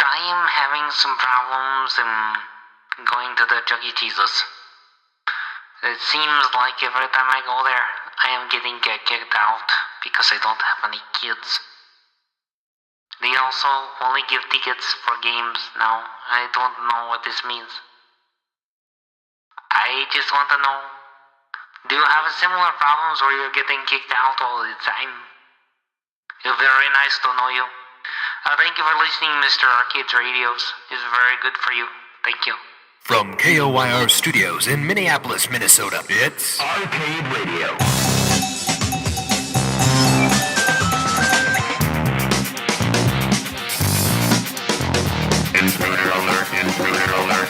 I am having some problems in going to the Chuck E. Cheese's. It seems like every time I go there, I am getting kicked out because I don't have any kids. They also only give tickets for games now. I don't know what this means. I just want to know, do you have similar problems where you're getting kicked out all the time? It's very nice to know you. Thank you for listening, Mr. Arcade's Radios. It's very good for you. Thank you. From KOYR Studios in Minneapolis, Minnesota, it's Arcade Radio. Intruder alert, intruder alert.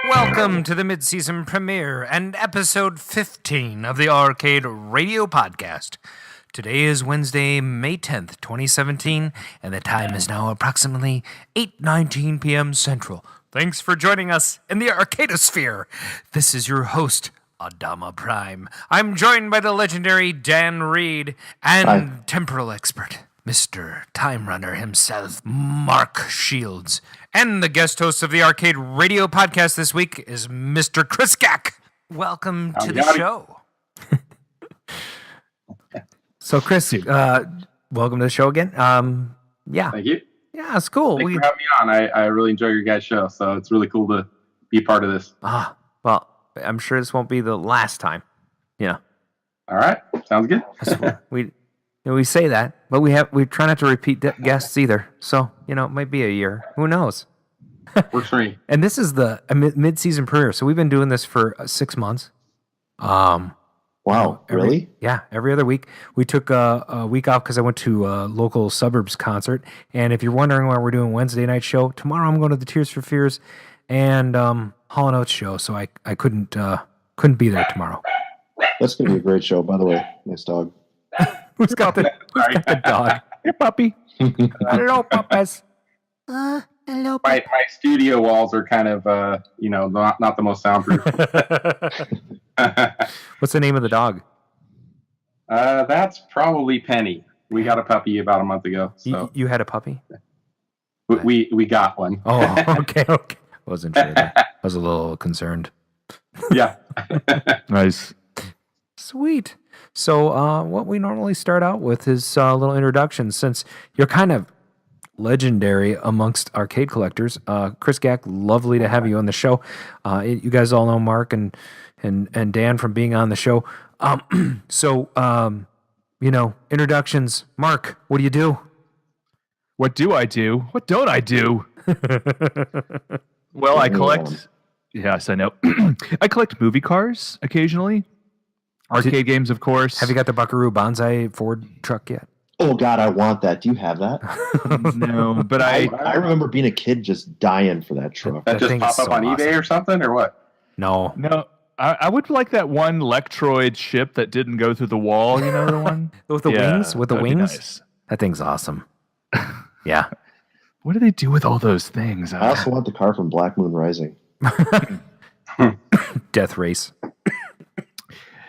Welcome to the mid-season premiere and episode 15 of the Arcade Radio Podcast. Today is Wednesday, May 10th, 2017, and the time is now approximately 8:19 p.m. Central. Thanks for joining us in the Arcadosphere. This is your host, Adama Prime. I'm joined by the legendary Dan Reed and temporal expert, Mr. Time Runner himself, Mark Shields. And the guest host of the Arcade Radio Podcast this week is Mr. Kris Gack. Welcome to the show. So, Kris, welcome to the show again. Yeah. Thank you. Yeah, it's cool. Thanks for having me on. I really enjoy your guys' show, so it's really cool to be part of this. Well, I'm sure this won't be the last time. Yeah. All right. Sounds good. We say that, but we try not to repeat guests either. So, it might be a year. Who knows? Works for me. And this is the mid-season premiere. So we've been doing this for 6 months. Wow, really? Yeah, every other week. We took a week off because I went to a local suburbs concert. And if you're wondering why we're doing Wednesday night show, tomorrow I'm going to the Tears for Fears and Hall & Oates show. So I couldn't be there tomorrow. That's going to be a great show, by the way. Nice dog. Who's got the dog? Your puppy. Hello, puppies. Hello, My studio walls are kind of, not the most soundproof. What's the name of the dog? That's probably Penny. We got a puppy about a month ago. So You had a puppy? we got one. Oh, okay. Wasn't sure. I was a little concerned. Yeah. Nice. Sweet. So what we normally start out with is a little introduction, since you're kind of legendary amongst arcade collectors. Kris Gack, lovely to have you on the show. You guys all know Mark and Dan from being on the show. Introductions. Mark, what do you do? What do I do? What don't I do? Well, I collect... Yes, I know. I collect movie cars occasionally. Arcade games, of course. Have you got the Buckaroo Banzai Ford truck yet? Oh, God, I want that. Do you have that? No, but I remember being a kid just dying for that truck. That just pop up on eBay or something, or what? No. I would like that one Lectroid ship that didn't go through the wall. You know the one? With the wings? With the wings? Nice. That thing's awesome. Yeah. What do they do with all those things? I also want the car from Black Moon Rising. Death Race.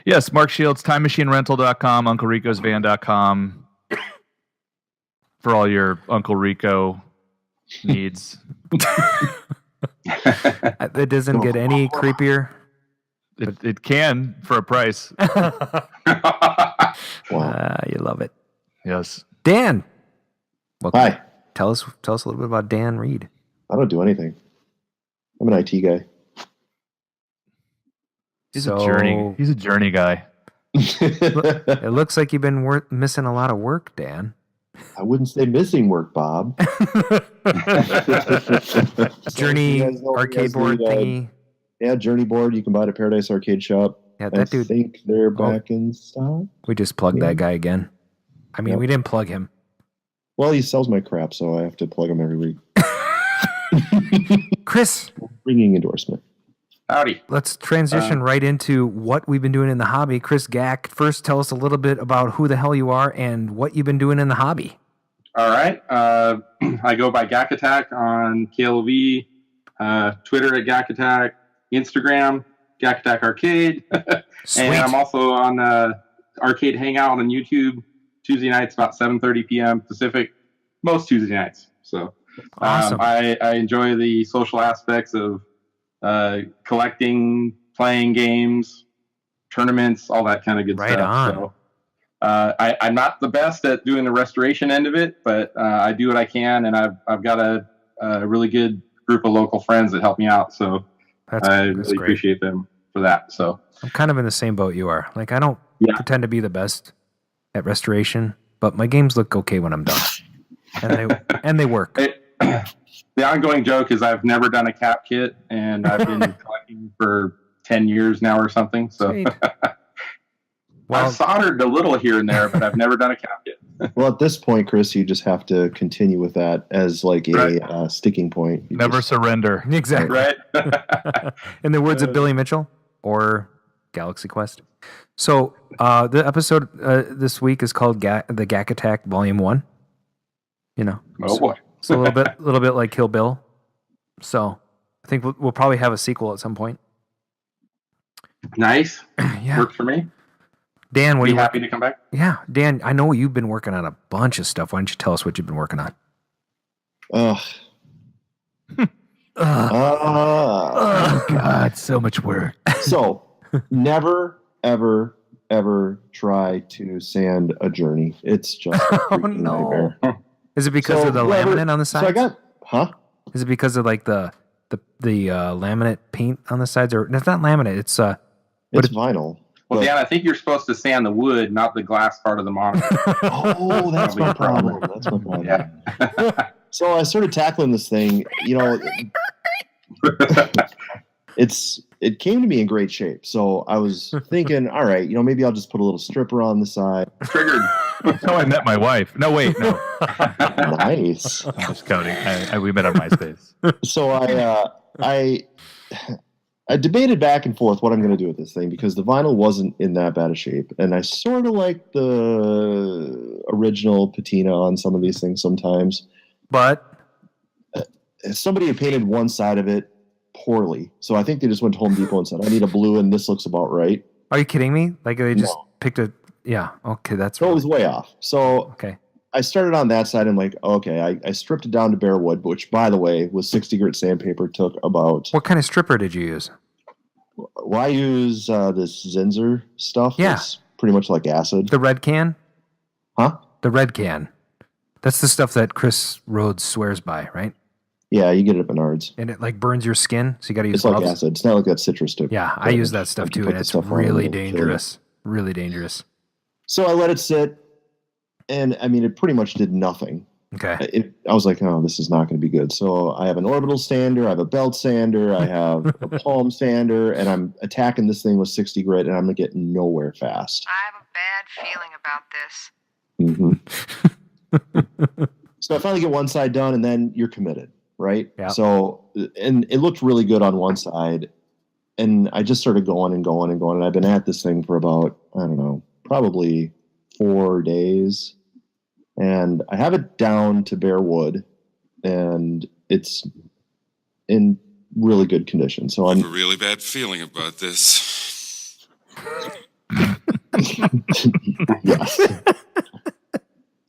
Yes, Mark Shields, TimeMachineRental.com, UncleRicosVan.com for all your Uncle Rico needs. It doesn't get any creepier. It can for a price. Wow. You love it. Yes. Dan. Hi. Tell us a little bit about Dan Reed. I don't do anything. I'm an IT guy. He's a journey guy. It looks like you've been missing a lot of work, Dan. I wouldn't say missing work, Bob. Journey You guys know arcade you guys board need, thingy. Yeah, Journey board you can buy at Paradise Arcade Shop. Yeah, I that dude. think they're back in stock. We just plugged Yeah. that guy again. I mean, Yep. we didn't plug him. Well, he sells my crap, so I have to plug him every week. Chris, Ringing endorsement. Howdy. let's transition right into what we've been doing in the hobby. Kris Gack, first tell us a little bit about who the hell you are and what you've been doing in the hobby. All right. I go by Gack Attack on KLV, Twitter at Gack Attack, Instagram, Gack Attack Arcade. Sweet. And I'm also on Arcade Hangout on YouTube Tuesday nights about 7:30 p.m. Pacific, most Tuesday nights. So Awesome. I enjoy the social aspects of collecting, playing games, tournaments, all that kind of good Right stuff. on. So I'm not the best at doing the restoration end of it, but I do what I can, and I've got a really good group of local friends that help me out. So That's I really great. appreciate them for that. So I'm kind of in the same boat you are. Like, I don't Yeah. pretend to be the best at restoration, but my games look okay when I'm done. And they work. The ongoing joke is I've never done a cap kit, and I've been collecting for 10 years now or something. So Sweet. Well, I've soldered a little here and there, but I've never done a cap kit. Well, at this point, Chris, you just have to continue with that as like a Right. Sticking point. You Never just- surrender. exactly. Right? In the words of Billy Mitchell or Galaxy Quest. So the episode this week is called the Gack Attack Volume 1. You know. Oh boy. So a little bit like Kill Bill. So I think we'll probably have a sequel at some point. Nice. Yeah. Works for me. Dan, what Be do you happy to come back. Yeah, Dan, I know you've been working on a bunch of stuff. Why don't you tell us what you've been working on? Ugh. Oh, God, so much work. So, never, ever, ever try to sand a Journey. It's just a freaking no. nightmare. Is it because So of the whoever- laminate on the sides? So I got, Is it because of like the laminate paint on the sides? Or it's not laminate, it's It's vinyl. Well, but- Dan, I think you're supposed to sand the wood, not the glass part of the monitor. Oh, that's my problem. That's my problem. Yeah. So I started tackling this thing. You know, it came to me in great shape. So I was thinking, all right, you know, maybe I'll just put a little stripper on the side. Triggered. That's how I met my wife. No, wait, no. Nice. I'm just counting. We met on MySpace. So I debated back and forth what I'm going to do with this thing because the vinyl wasn't in that bad a shape, and I sort of like the original patina on some of these things sometimes. but Somebody had painted one side of it poorly, so I think they just went to Home Depot and said, "I need a blue, and this looks about right." are you kidding me? Like they just No. picked a okay, that's So it was way off. So okay. I started on that side and like, okay, I stripped it down to bare wood, which by the way was 60 grit sandpaper. Took about. What kind of stripper did you use? Well, I use this Zinsser stuff. Yeah. It's pretty much like acid. The red can? Huh? The red can. That's the stuff that Chris Rhodes swears by, right? Yeah, you get it at Menards. And it like burns your skin, so you got to use It's like gloves. acid. It's not like that citrus tip. Yeah, I use that stuff Like you too, put and the it's stuff on really and it'll kill you. dangerous. Really dangerous. So I let it sit, and I mean, it pretty much did nothing. Okay. I was like, oh, this is not going to be good. So I have an orbital sander, I have a belt sander, I have a palm sander, and I'm attacking this thing with 60 grit, and I'm going to get nowhere fast. I have a bad feeling about this. So I finally get one side done, and then you're committed, right? Yeah. So, and it looked really good on one side, and I just started going and going and going, and I've been at this thing for about, I don't know, probably 4 days. And I have it down to bare wood, and it's in really good condition. So I I'm have a really bad feeling about this. yes.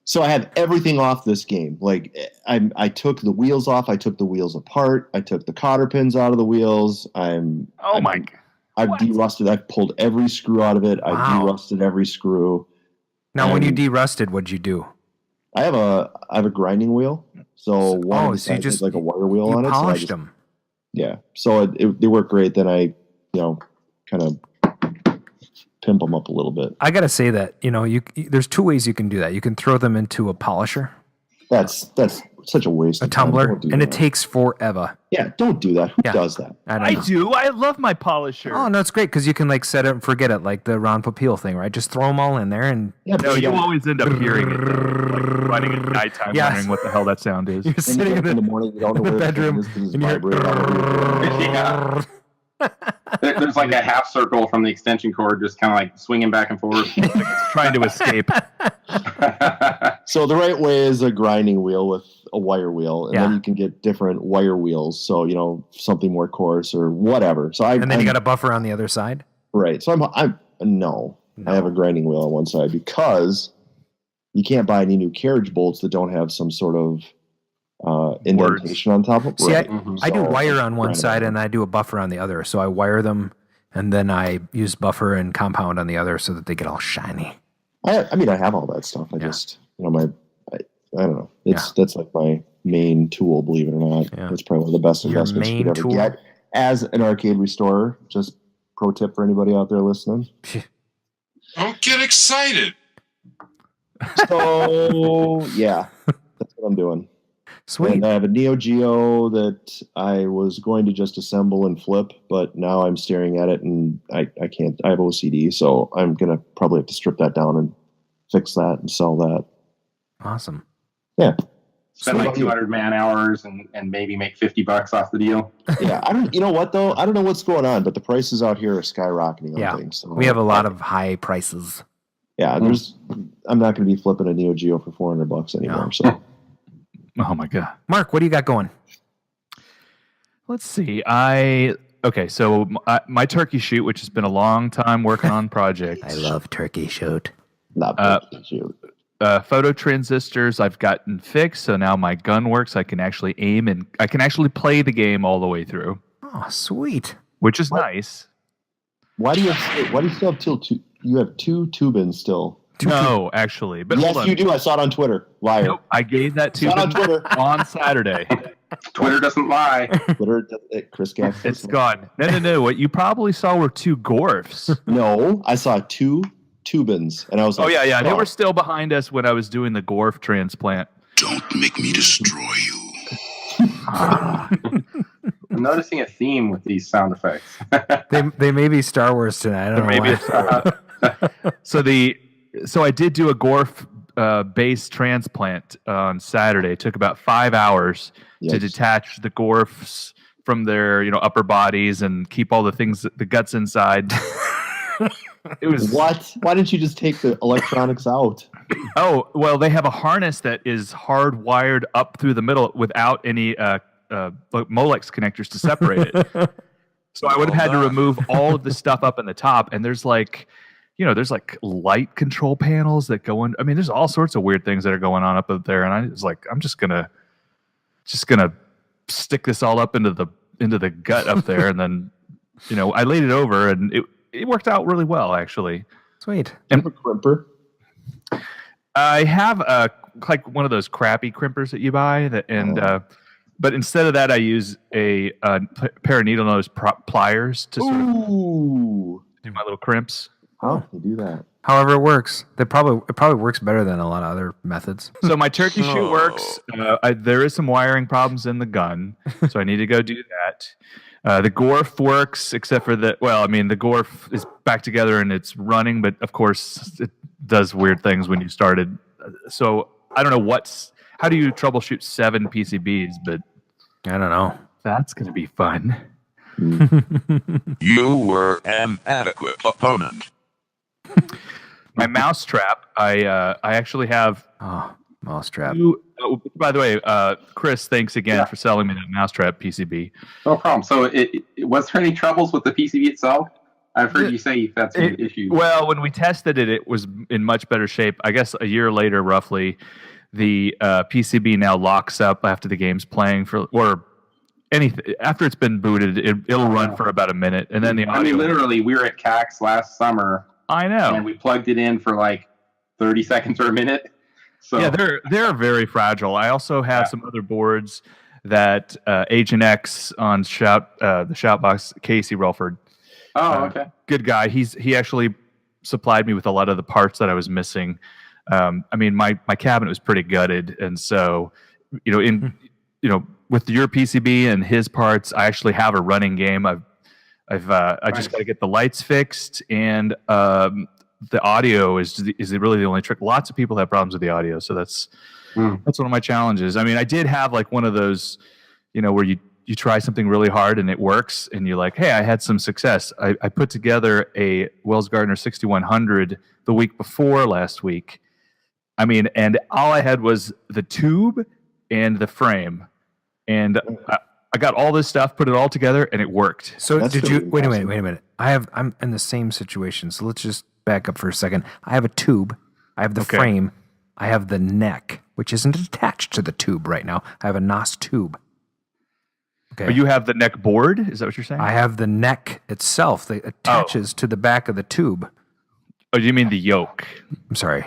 So I have everything off this game. Like I took the wheels off. I took the wheels apart. I took the cotter pins out of the wheels. I've derusted. I've pulled every screw out of it. I've Wow. derusted every screw. Now, when you And derusted, what'd you do? I have a grinding wheel. So one of the so you sides just has like a wire wheel you on it. So I polished just, them. yeah. So they work great. Then I, kind of pimp them up a little bit. I gotta say that there's two ways you can do that. You can throw them into a polisher, That's such a waste. a of time. tumbler, Don't do and that. it takes forever. Yeah, don't do that. Who Yeah. does that? I do. I love my polisher. Oh no, it's great because you can like set it and forget it, like the Ron Popeil thing, right? Just throw them all in there, and Yeah, No, but you always end up hearing it, though, like running at nighttime, Yes. wondering what the hell that sound is. you're and you sitting get up in the morning, you don't know the where bedroom, it is 'cause it's and you're- vibrating all over your floor. Yeah. There's like a half circle from the extension cord, just kind of like swinging back and forth. Trying to escape. So the right way is a grinding wheel with a wire wheel, and then Yeah. you can get different wire wheels. So something more coarse or whatever. So and then you got a buffer on the other side. right. So I have a grinding wheel on one side because you can't buy any new carriage bolts that don't have some sort of indentation on top of. See, Right. I do So, wire on one grind side it. and I do a buffer on the other. So I wire them and then I use buffer and compound on the other so that they get all shiny. I mean, I have all that stuff. I just, I don't know. That's like my main tool, believe it or not. Yeah. It's probably one of the best Your investments you main could ever tool? get as an arcade restorer. Just pro tip for anybody out there listening. Don't get excited. So yeah, that's what I'm doing. Sweet. And I have a Neo Geo that I was going to just assemble and flip, but now I'm staring at it and I can't. I have OCD, so I'm gonna probably have to strip that down and fix that and sell that. Awesome. Yeah. Spend like 200 man hours and maybe make $50 off the deal. Yeah, I don't. You know what though? I don't know what's going on, but the prices out here are skyrocketing on Yeah. things. So We have a lot of high prices. Yeah, I'm not going to be flipping a Neo Geo for $400 anymore. No. So Oh my god. Mark, what do you got going? Let's see. So my turkey shoot, which has been a long time working on project. I love turkey shoot. not shoot. Photo transistors I've gotten fixed, so now my gun works. I can actually aim and I can actually play the game all the way through, Oh, sweet. which is nice. Why do you still have two? You have two tubins still. No, actually, but Yes, hold on. you do. I saw it on Twitter. Liar. Nope, I gave that to Saw it on Twitter. on Saturday. Twitter doesn't lie. Twitter. Kris Gack. It's gone. No. What you probably saw were two Gorfs. No, I saw two tubins, and I was like, Oh yeah. They oh. were still behind us when I was doing the Gorf transplant. Don't make me destroy you. I'm noticing a theme with these sound effects. They may be Star Wars tonight. I don't know why. So I did do a Gorf base transplant on Saturday. It took about 5 hours to Yikes. detach the Gorfs from their upper bodies and keep all the guts inside. It was What? Why didn't you just take the electronics out? Oh, well, they have a harness that is hardwired up through the middle without any Molex connectors to separate it. So I would have had to remove all of the stuff up in the top, and there's there's light control panels that go in. I mean, there's all sorts of weird things that are going on up there, and I was like, I'm just gonna stick this all up into the gut up there, and then I laid it over, and it worked out really well actually. Sweet. And a crimper. I have one of those crappy crimpers that you buy but instead of that, I use a pair of needle nose pliers to sort of Ooh. do my little crimps. How you do that? However it works. It probably works better than a lot of other methods. So my turkey shoot works. There is some wiring problems in the gun, so I need to go do that. The Gorf works, except for the Gorf is back together and it's running, but of course it does weird things when you started. So I don't know how do you troubleshoot 7 PCBs, but I don't know. that's going to be fun. You were an adequate opponent. My mousetrap, I actually have Oh, mousetrap. by the way, Chris, thanks again for selling me that mousetrap PCB. No problem. So, was there any troubles with the PCB itself? I've heard you say you've had some issues. Well, when we tested it, it was in much better shape. I guess a year later, roughly, the PCB now locks up after the game's playing or anything after it's been booted. It'll run for about a minute, and then the audio. I mean, literally, we were at CAX last summer. I know, and we plugged it in for like 30 seconds or a minute. So yeah, they're very fragile. I also have some other boards that Agent X on the Shoutbox, Casey Relford. Oh, okay. Good guy. He actually supplied me with a lot of the parts that I was missing. I mean, my cabinet was pretty gutted, and so with your PCB and his parts, I actually have a running game. I just got to get the lights fixed, and the audio is really the only trick. Lots of people have problems with the audio, so that's one of my challenges. I mean, I did have like one of those, where you try something really hard and it works, and you're like, hey, I had some success. I put together a Wells Gardner 6100 the week before last week. I mean, and all I had was the tube and the frame, and I got all this stuff, put it all together, and it worked. So did you? Wait a minute. I'm in the same situation. So let's just back up for a second. I have a tube. I have the frame. I have the neck, which isn't attached to the tube right now. I have a NOS tube. Okay. But you have the neck board? Is that what you're saying? I have the neck itself that attaches to the back of the tube. Oh, do you mean the yoke? I'm sorry.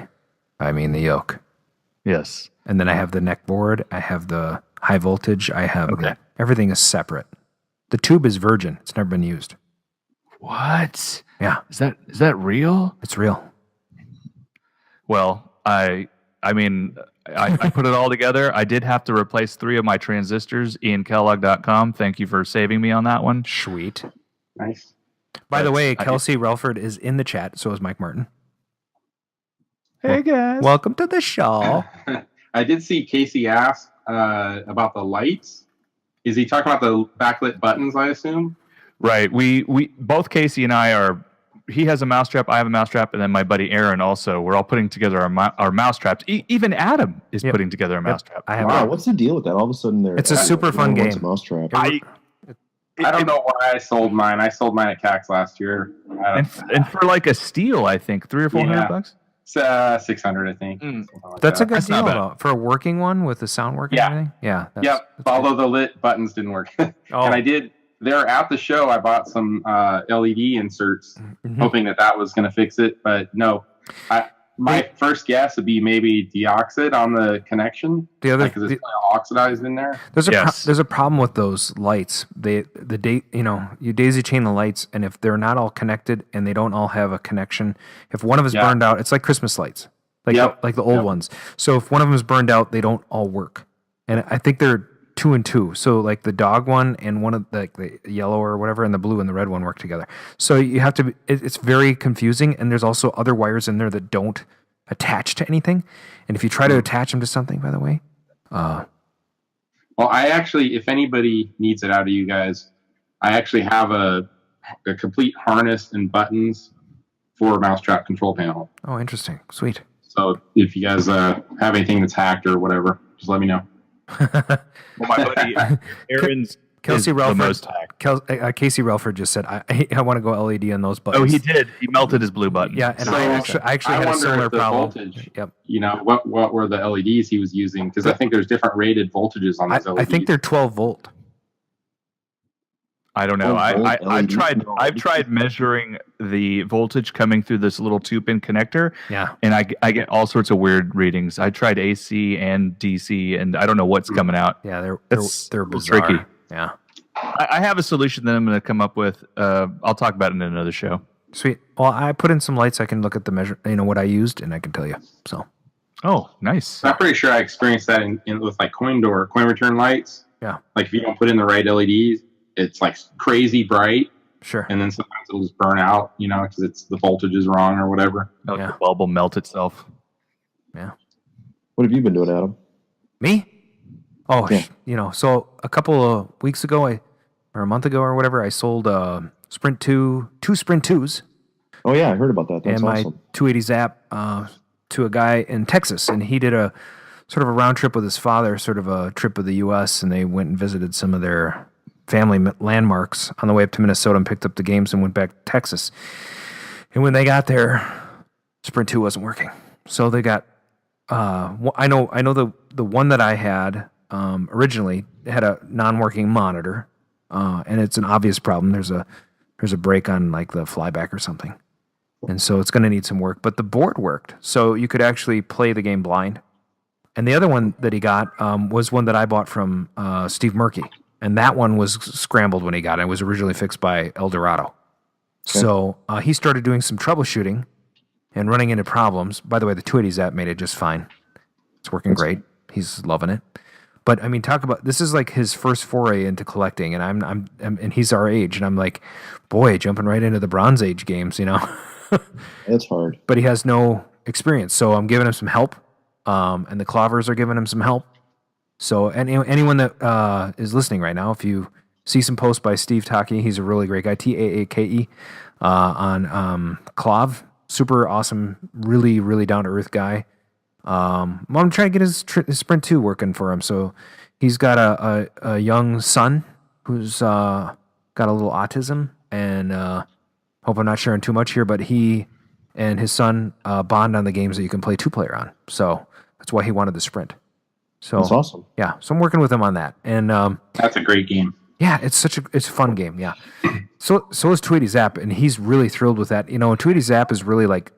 I mean the yoke. Yes. And then I have the neck board. I have the high voltage. I have everything is separate. The tube is virgin. It's never been used. What? Yeah. Is that real? It's real. Well, I mean, I put it all together. I did have to replace 3 of my transistors. IanKellogg.com. Thank you for saving me on that one. Sweet. Nice. By the way, Kelsey Relford is in the chat. So is Mike Martin. Hey, guys. Welcome to the show. I did see Casey ask about the lights. Is he talking about the backlit buttons, I assume? Right. We both Casey and I are. He has a mousetrap. I have a mousetrap, and then my buddy Aaron also. We're all putting together our mousetraps. Even Adam is putting together a mousetrap. Wow, what's the deal with that? All of a sudden, it's a super fun game. A mousetrap. I don't know why I sold mine. I sold mine at CAX last year. And for like a steal, I think $300 or $400. It's 600, I think. Like that's a good deal though. For a working one with the sound working. And everything. Yeah. That's Although the lit buttons didn't work, and I did. There at the show, I bought some LED inserts, hoping that was going to fix it, but no. My first guess would be maybe deoxide on the connection. Because it's kind of oxidized in there. There's a problem with those lights. You daisy chain the lights, and if they're not all connected and they don't all have a connection, if one of us burned out, it's like Christmas lights, like the old ones. So if one of them is burned out, they don't all work. And I think they're 2 and 2. So like the dog one and one of the yellow or whatever and the blue and the red one work together. So you have to, it's very confusing. And there's also other wires in there that don't attach to anything. And if you try to attach them to something, by the way. Well, I actually, if anybody needs it out of you guys, I actually have a complete harness and buttons for a mousetrap control panel. Oh, interesting. Sweet. So if you guys have anything that's hacked or whatever, just let me know. Well, my buddy Aaron's Casey Relford. Casey Relford just said, I want to go LED on those buttons. Oh, he did. He melted his blue buttons. Yeah, and I actually had a similar problem. Voltage, what were the LEDs he was using? Because I think there's different rated voltages on those LEDs. I think they're 12 volt. I don't know. I've tried measuring the voltage coming through this little 2-pin connector. Yeah. And I get all sorts of weird readings. I tried AC and DC, and I don't know what's coming out. Yeah, they're bizarre. Tricky. Yeah. I have a solution that I'm going to come up with. I'll talk about it in another show. Sweet. Well, I put in some lights. I can look at the measure, what I used, and I can tell you. So. Oh, nice. I'm pretty sure I experienced that with like coin return lights. Yeah. Like if you don't put in the right LEDs, it's like crazy bright. Sure. And then sometimes it'll just burn out, because the voltage is wrong or whatever. The bulb will melt itself. Yeah. What have you been doing, Adam? Me? Oh, yeah. So a couple of weeks ago, or a month ago or whatever, I sold two Sprint 2s. Oh yeah, I heard about that. That's and my awesome. 280 Zap to a guy in Texas, and he did a sort of a round trip with his father, sort of a trip of the U.S., and they went and visited some of their family landmarks on the way up to Minnesota and picked up the games and went back to Texas. And when they got there, Sprint 2 wasn't working. So they got, I know the one that I had originally had a non-working monitor, and it's an obvious problem. There's a break on like the flyback or something. And so it's going to need some work, but the board worked. So you could actually play the game blind. And the other one that he got was one that I bought from Steve Murky. And that one was scrambled when he got it. It was originally fixed by El Dorado. Okay. So he started doing some troubleshooting, and running into problems. By the way, the 280 Zap made it just fine. It's working great. He's loving it. But I mean, talk about, this is like his first foray into collecting, and I'm and he's our age, and I'm like, boy, jumping right into the Bronze Age games, you know. It's hard. But he has no experience, so I'm giving him some help, and the Clovers are giving him some help. So anyone that is listening right now, if you see some posts by Steve Taki, he's a really great guy, Taake, on Clov, super awesome, really, really down-to-earth guy. I'm trying to get his Sprint 2 working for him. So he's got a young son who's got a little autism, and hope I'm not sharing too much here, but he and his son bond on the games that you can play 2-player on. So that's why he wanted the Sprint. So that's awesome. Yeah, so I'm working with him on that, and that's a great game. Yeah, it's a fun game. Yeah. So is 280 Zap, and he's really thrilled with that. You know, 280 Zap is really like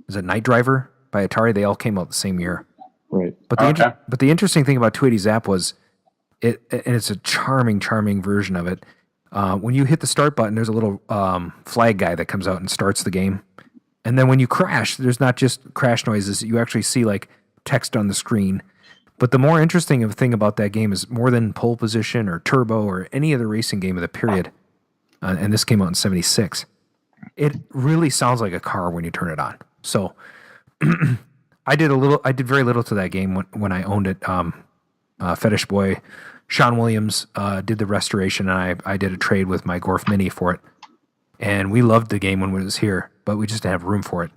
is it Night Driver by Atari? They all came out the same year. Right. But the interesting thing about 280 Zap was and it's a charming version of it. When you hit the start button, there's a little flag guy that comes out and starts the game. And then when you crash, there's not just crash noises. You actually see like text on the screen. But the more interesting thing about that game is more than pole position or turbo or any other racing game of the period. And this came out in 76. It really sounds like a car when you turn it on. So I did very little to that game when I owned it. Fetish Boy, Sean Williams did the restoration, and I did a trade with my Gorf Mini for it. And we loved the game when it was here, but we just didn't have room for it.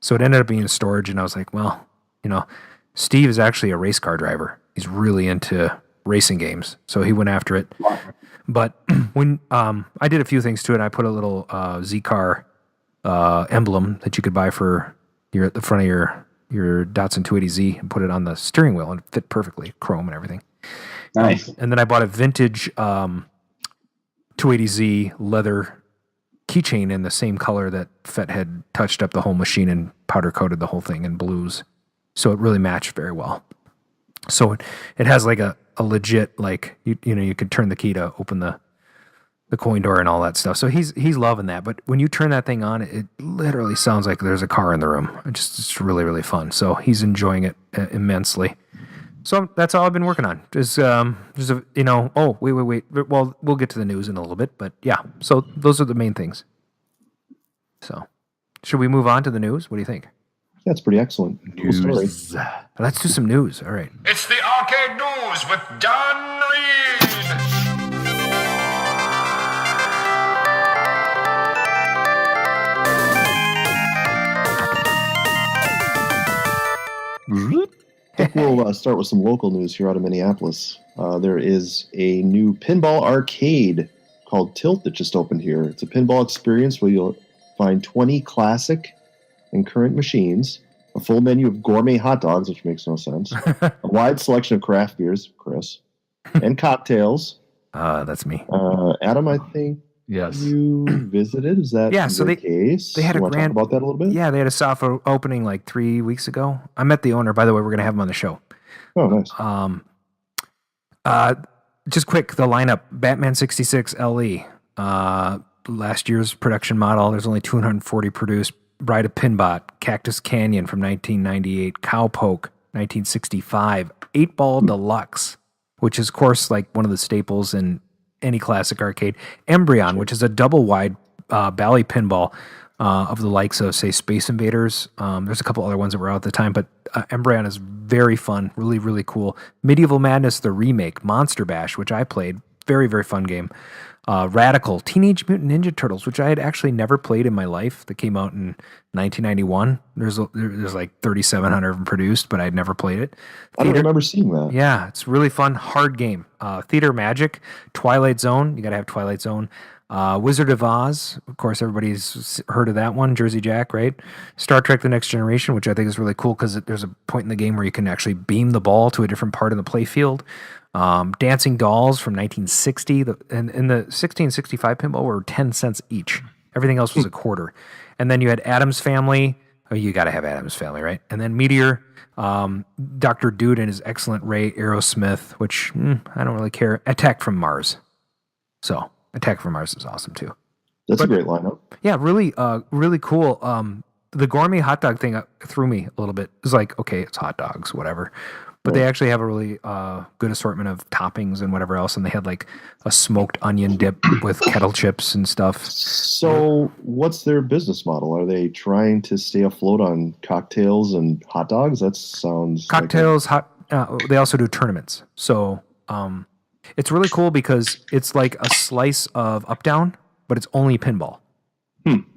So it ended up being in storage, and I was like, well, you know, Steve is actually a race car driver. He's really into racing games, so he went after it. But when I did a few things to it, I put a little Z-Car emblem that you could buy for at the front of your Datsun 280Z and put it on the steering wheel, and it fit perfectly, chrome and everything. Nice. And then I bought a vintage 280Z leather keychain in the same color that Fett had touched up the whole machine and powder coated the whole thing in blues. So it really matched very well. So it has like a legit, like, you know, you could turn the key to open the coin door and all that stuff. So he's loving that. But when you turn that thing on, it literally sounds like there's a car in the room. It's really, really fun. So he's enjoying it immensely. So that's all I've been working on. Just you know, oh, wait. Well, we'll get to the news in a little bit, but yeah. So those are the main things. So should we move on to the news? What do you think? That's pretty excellent. Cool story. Let's do some news. All right. It's the Arcade News with Don Reed. I think we'll start with some local news here out of Minneapolis. There is a new pinball arcade called Tilt that just opened here. It's a pinball experience where you'll find 20 classic and current machines, a full menu of gourmet hot dogs, which makes no sense, a wide selection of craft beers, Chris, and cocktails. That's me. Adam, I think yes, you visited. Is that the case? They had a grand. Talk about that a little bit. Yeah, they had a soft opening like 3 weeks ago. I met the owner. By the way, we're going to have him on the show. Oh, nice. Just quick, the lineup: Batman 66 LE, last year's production model. There's only 240 produced. Bride of Pinbot, Cactus Canyon from 1998, Cowpoke 1965, 8-Ball Deluxe, which is, of course, like one of the staples in any classic arcade. Embryon, which is a double-wide Bally pinball of the likes of, say, Space Invaders. There's a couple other ones that were out at the time, but Embryon is very fun, really, really cool. Medieval Madness, the remake, Monster Bash, which I played, very, very fun game. Radical, Teenage Mutant Ninja Turtles, which I had actually never played in my life, that came out in 1991. There's like 3,700 of them produced, but I'd never played it. I don't remember seeing that. Yeah, it's really fun, hard game. Theater Magic, Twilight Zone, you got to have Twilight Zone. Wizard of Oz, of course, everybody's heard of that one. Jersey Jack, right? Star Trek The Next Generation, which I think is really cool because there's a point in the game where you can actually beam the ball to a different part of the playfield. Dancing Dolls from 1960. And in the 1665 pinball were 10 cents each. Everything else was a quarter. And then you had Addams Family. Oh, you got to have Addams Family, right? And then Meteor, Dr. Dude and his excellent Ray Aerosmith, which I don't really care. Attack from Mars. So Attack from Mars is awesome too. That's a great lineup. Yeah, really, really cool. The gourmet hot dog thing threw me a little bit. It's like, okay, it's hot dogs, whatever. But they actually have a really good assortment of toppings and whatever else. And they had like a smoked onion dip with kettle chips and stuff. So what's their business model? Are they trying to stay afloat on cocktails and hot dogs? That sounds cocktails, they also do tournaments. So it's really cool because it's like a slice of Up Down, but it's only pinball.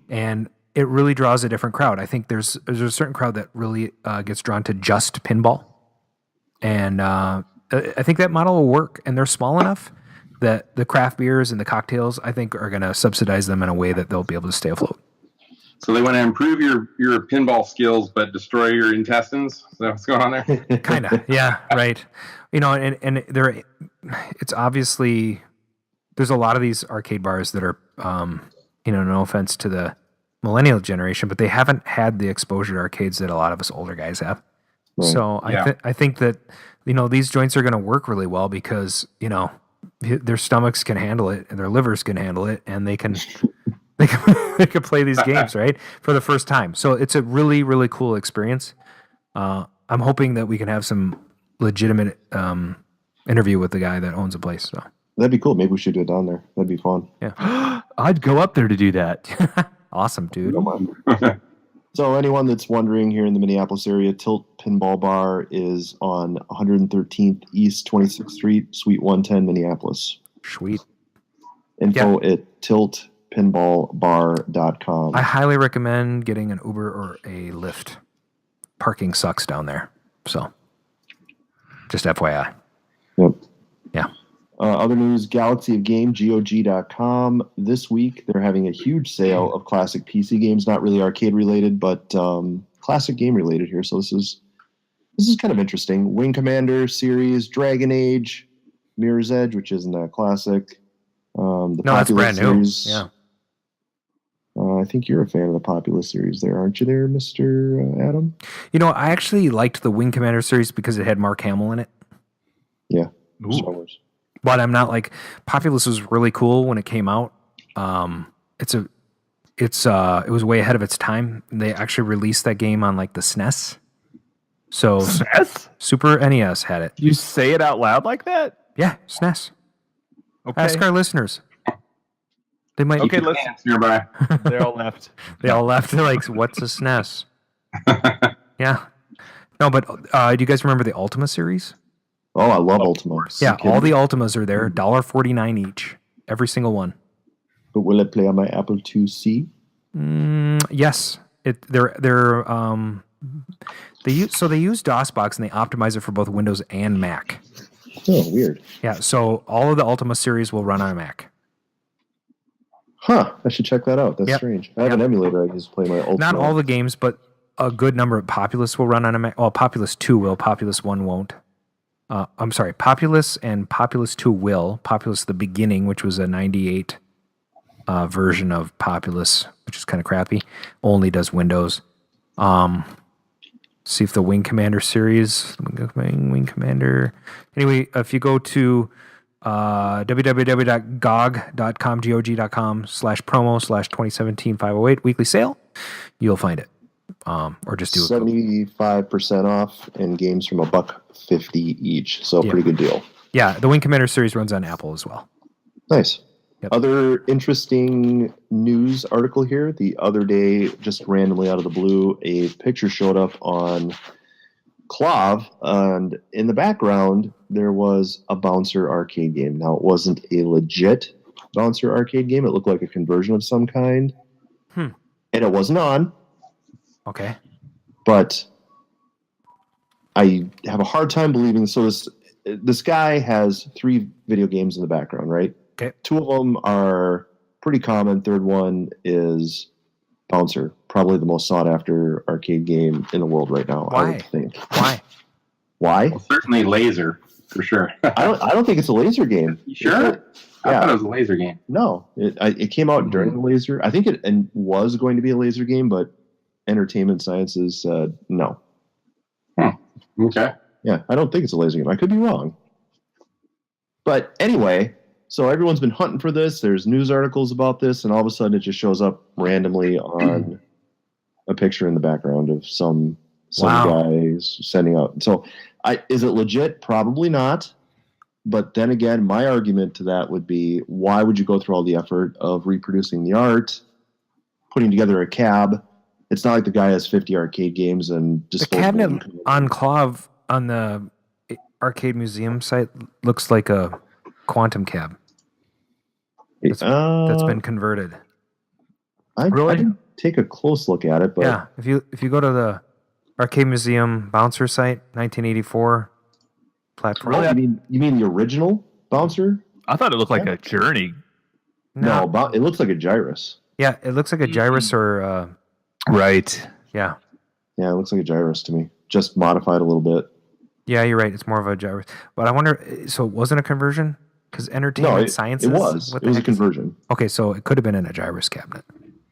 And it really draws a different crowd. I think there's a certain crowd that really gets drawn to just pinball. And I think that model will work. And they're small enough that the craft beers and the cocktails, I think, are going to subsidize them in a way that they'll be able to stay afloat. So they want to improve your pinball skills, but destroy your intestines? Is that what's going on there? Kind of, yeah, right. You know, and there, it's obviously, there's a lot of these arcade bars that are, you know, no offense to the millennial generation, but they haven't had the exposure to arcades that a lot of us older guys have. Right. So I think that, you know, these joints are going to work really well because, you know, their stomachs can handle it and their livers can handle it, and they can they can play these games, right, for the first time. So it's a really, really cool experience. I'm hoping that we can have some legitimate interview with the guy that owns the place. So that'd be cool. Maybe we should do it down there. That'd be fun. Yeah, I'd go up there to do that. Awesome, dude. So anyone that's wondering, here in the Minneapolis area, Tilt Pinball Bar is on 113th East 26th Street, Suite 110, Minneapolis. Sweet. Info at tiltpinballbar.com. I highly recommend getting an Uber or a Lyft. Parking sucks down there. So just FYI. Yep. Yeah. Other news, Galaxy of Game, GOG.com. This week, they're having a huge sale of classic PC games, not really arcade related, but classic game related here. So this is kind of interesting. Wing Commander series, Dragon Age, Mirror's Edge, which isn't that classic. That's brand series. new. Yeah. I think you're a fan of the Populous series there, aren't you there, Mr. Adam? You know, I actually liked the Wing Commander series because it had Mark Hamill in it. Yeah. Star Wars. But I'm not like, Populous was really cool when it came out. It was way ahead of its time. They actually released that game on like the SNES. So SNES? Super NES had it. You say it out loud like that? Yeah, SNES. Okay. Ask our listeners. They might. Okay, listen nearby. They all left. They're like, what's a SNES? Yeah. No, but do you guys remember the Ultima series? Oh, I love Ultima. Yeah, all the Ultimas are there. $1.49 each. Every single one. But will it play on my Apple IIc? Yes. They use DOSBox and they optimize it for both Windows and Mac. Oh, weird. Yeah, so all of the Ultima series will run on a Mac. Huh, I should check that out. That's strange. I have an emulator I can just play my Ultima. Not all the games, but a good number of Populous will run on a Mac. Well, Populous 2 will. Populous 1 won't. I'm sorry, Populous and Populous 2 will. Populous the beginning, which was a 98 version of Populous, which is kind of crappy, only does Windows. See if the Wing Commander series, Wing Commander. Anyway, if you go to www.gog.com/promo/2017-508 weekly sale, you'll find it. Or just do 75% off and games from $1.50 each. So pretty good deal. Yeah, the Wing Commander series runs on Apple as well. Nice. Yep. Other interesting news article here. The other day, just randomly out of the blue, a picture showed up on Clav, and in the background, there was a Bouncer arcade game. Now, it wasn't a legit Bouncer arcade game. It looked like a conversion of some kind. And it wasn't on. Okay. But I have a hard time believing. So this guy has 3 video games in the background, right? Okay. 2 of them are pretty common. Third one is Bouncer, probably the most sought after arcade game in the world right now. Why? I would think. Why? Well, certainly Laser, for sure. I don't think it's a laser game. You sure? I thought it was a laser game. No, it came out during the laser. I think it was going to be a laser game, but Entertainment Sciences said no. Okay. Yeah, I don't think it's a laser game. I could be wrong. But anyway, So everyone's been hunting for this. There's news articles about this, and all of a sudden it just shows up randomly on a picture in the background of some guys sending out. So is it legit? Probably not. But then again, my argument to that would be, why would you go through all the effort of reproducing the art, putting together a cab? It's not like the guy has 50 arcade games and the cabinet enclave on the arcade museum site looks like a quantum cab. That's been converted. I didn't take a close look at it, but yeah, if you go to the arcade museum bouncer site, 1984 platform. Really? You mean the original bouncer? I thought it looked like a Journey. No, it looks like a Gyrus. Yeah, it looks like a Gyrus or right. Yeah. Yeah, it looks like a Gyrus to me, just modified a little bit. Yeah, you're right. It's more of a Gyrus. But I wonder, so it wasn't a conversion? Because Entertainment Sciences? It was. It was a conversion. Okay, so it could have been in a Gyrus cabinet.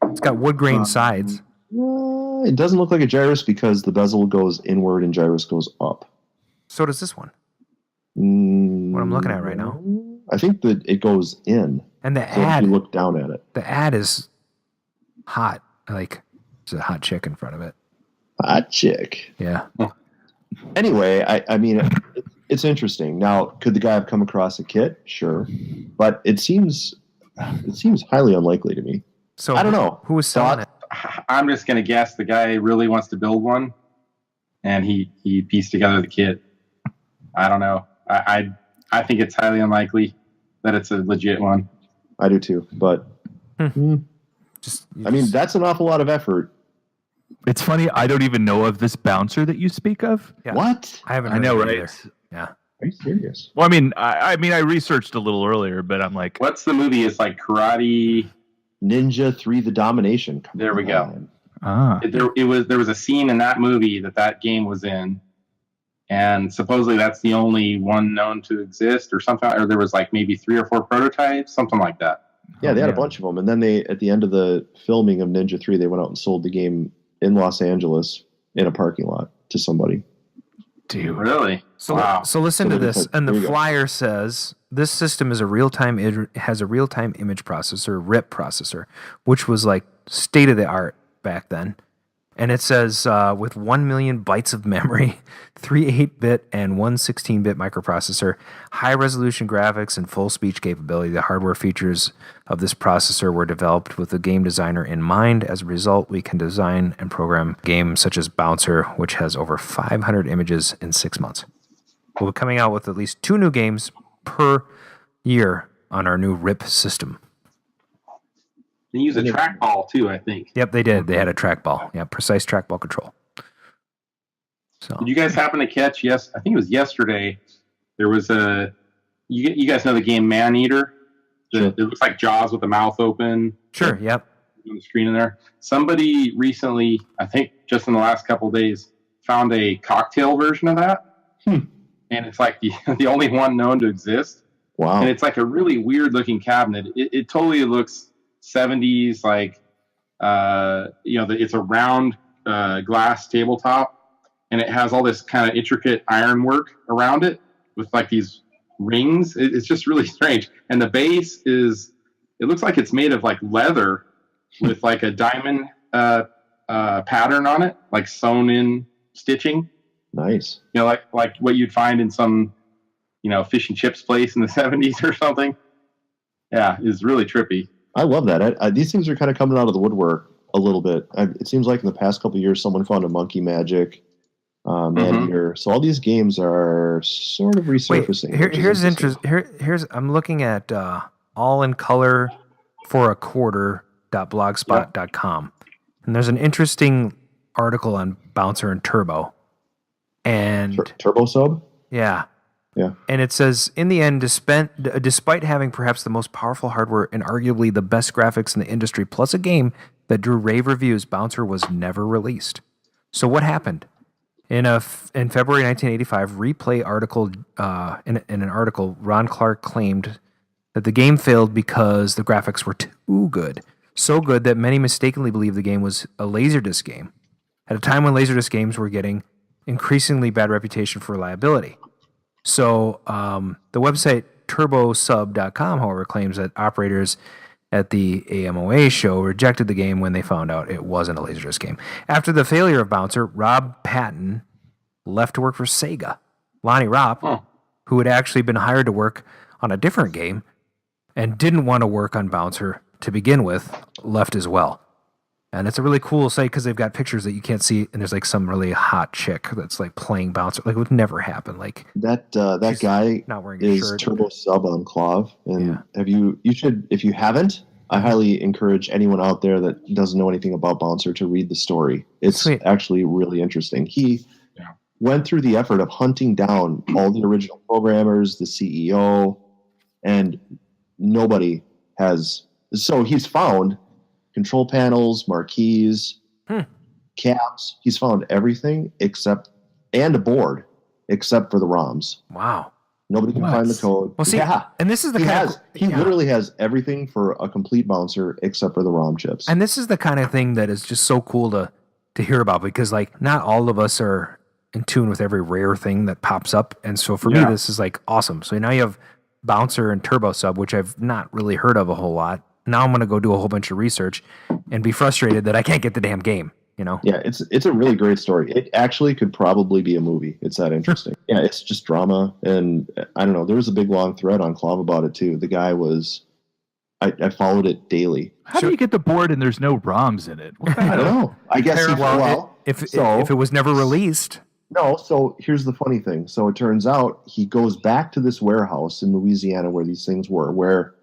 It's got wood grain sides. It doesn't look like a Gyrus because the bezel goes inward and Gyrus goes up. So does this one. What I'm looking at right now. I think that it goes in. And the so ad. If you look down at it. The ad is hot. Like, there's a hot chick in front of it. Hot chick. Yeah. Anyway, I mean, it's interesting. Now, could the guy have come across a kit? Sure, but it seems highly unlikely to me. So I don't know who was selling it. I'm just gonna guess the guy really wants to build one, and he pieced together the kit. I don't know. I think it's highly unlikely that it's a legit one. I do too, but I mean, that's an awful lot of effort. It's funny, I don't even know of this bouncer that you speak of. Yeah. What? I haven't. I know, right? Either. Yeah. Are you serious? Well, I mean, I researched a little earlier, but I'm like, what's the movie? It's like Karate Ninja 3: The Domination. There we go. There was a scene in that movie that game was in, and supposedly that's the only one known to exist, or something. Or there was like maybe 3 or 4 prototypes, something like that. Yeah, they had a bunch of them, and then at the end of the filming of Ninja 3, they went out and sold the game in Los Angeles in a parking lot to somebody. Dude, really? So, wow. So listen to this, and the flyer says this system is has a real-time image processor, RIP processor, which was like state of the art back then. And it says with 1 million bytes of memory, 3 8-bit and 1 16-bit microprocessor, high-resolution graphics, and full speech capability. The hardware features of this processor were developed with the game designer in mind. As a result, we can design and program games such as Bouncer, which has over 500 images in 6 months. We'll be coming out with at least 2 new games per year on our new RIP system. They use a trackball too, I think. Yep, they did. They had a trackball. Yeah, precise trackball control. So, did you guys happen to catch? Yes, I think it was yesterday. There was a. You guys know the game Maneater? Sure. It looks like Jaws with the mouth open. Sure. Yep. On the screen in there. Somebody recently, I think, just in the last couple of days, found a cocktail version of that, and it's like the only one known to exist. Wow. And it's like a really weird looking cabinet. It totally looks 70s, like it's a round glass tabletop, and it has all this kind of intricate ironwork around it with like these rings. It's just really strange. And the base it looks like it's made of like leather with like a diamond pattern on it, like sewn in stitching. Nice. Like what you'd find in some fish and chips place in the 70s or something. Yeah, it's really trippy. I love that. These things are kind of coming out of the woodwork a little bit. It seems like in the past couple of years, someone found a Monkey Magic, Maneater. So all these games are sort of resurfacing. Wait, here's interesting. Here's I'm looking at all in color for a quarter.blogspot.com, and there's an interesting article on Bouncer and Turbo, and Turbo Sub. Yeah. Yeah. And it says, in the end, despite having perhaps the most powerful hardware and arguably the best graphics in the industry, plus a game that drew rave reviews, Bouncer was never released. So what happened? In February 1985, Replay article, in an article, Ron Clark claimed that the game failed because the graphics were too good. So good that many mistakenly believed the game was a Laserdisc game, at a time when Laserdisc games were getting increasingly bad reputation for reliability. So the website TurboSub.com, however, claims that operators at the AMOA show rejected the game when they found out it wasn't a Laserdisc game. After the failure of Bouncer, Rob Patton left to work for Sega. Lonnie Ropp, who had actually been hired to work on a different game and didn't want to work on Bouncer to begin with, left as well. And it's a really cool site because they've got pictures that you can't see, and there's like some really hot chick that's like playing Bouncer. Like it would never happen. Like that guy not wearing a is shirt. Turbo Sub on Clav, and you should if you haven't, I highly encourage anyone out there that doesn't know anything about Bouncer to read the story. It's actually really interesting. He went through the effort of hunting down all the original programmers, the CEO, and nobody has. So he's found control panels, marquees, caps. He's found everything and a board except for the ROMs. Wow. Nobody can find the code. Well, see, and this is the he literally has everything for a complete Bouncer except for the ROM chips. And this is the kind of thing that is just so cool to hear about, because like not all of us are in tune with every rare thing that pops up. And so for me, this is like awesome. So now you have Bouncer and Turbo Sub, which I've not really heard of a whole lot. Now I'm going to go do a whole bunch of research and be frustrated that I can't get the damn game, you know? Yeah, it's a really great story. It actually could probably be a movie. It's that interesting. Yeah, it's just drama. And I don't know, there was a big long thread on Clav about it too. The guy was, I followed it daily. How do you get the board and there's no ROMs in it? I don't know. I guess if it was never released. No, so here's the funny thing. So it turns out he goes back to this warehouse in Louisiana where these things were, where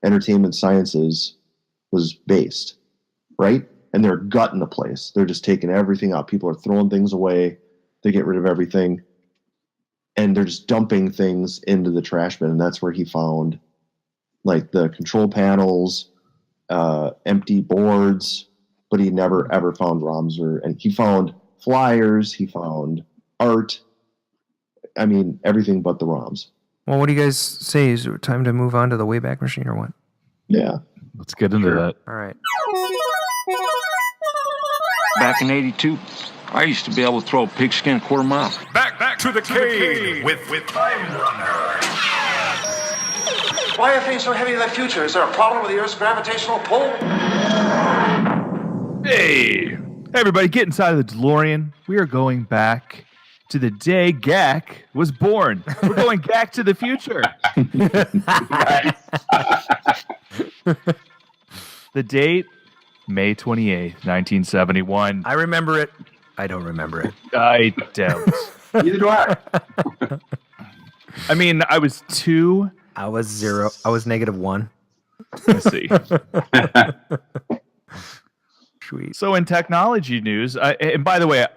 Entertainment Sciences was based, right? And they're gutting the place. They're just taking everything out. People are throwing things away. They get rid of everything. And they're just dumping things into the trash bin. And that's where he found like the control panels, empty boards, but he never ever found ROMs and he found flyers, he found art. I mean, everything but the ROMs. Well, what do you guys say? Is it time to move on to the Wayback Machine or what? Yeah. Let's get into that. All right. Back in 82, I used to be able to throw a pigskin quarter mile. Back to the Cade with Time Runner. Why are things so heavy in the future? Is there a problem with the Earth's gravitational pull? Hey, everybody, get inside of the DeLorean. We are going back to the day Gack was born. We're going Gack to the future. The date, May 28th, 1971. I remember it. I don't remember it. I don't. Neither do I. I mean, I was 2. I was 0. I was -1. Let's see. Sweet. So in technology news, and by the way,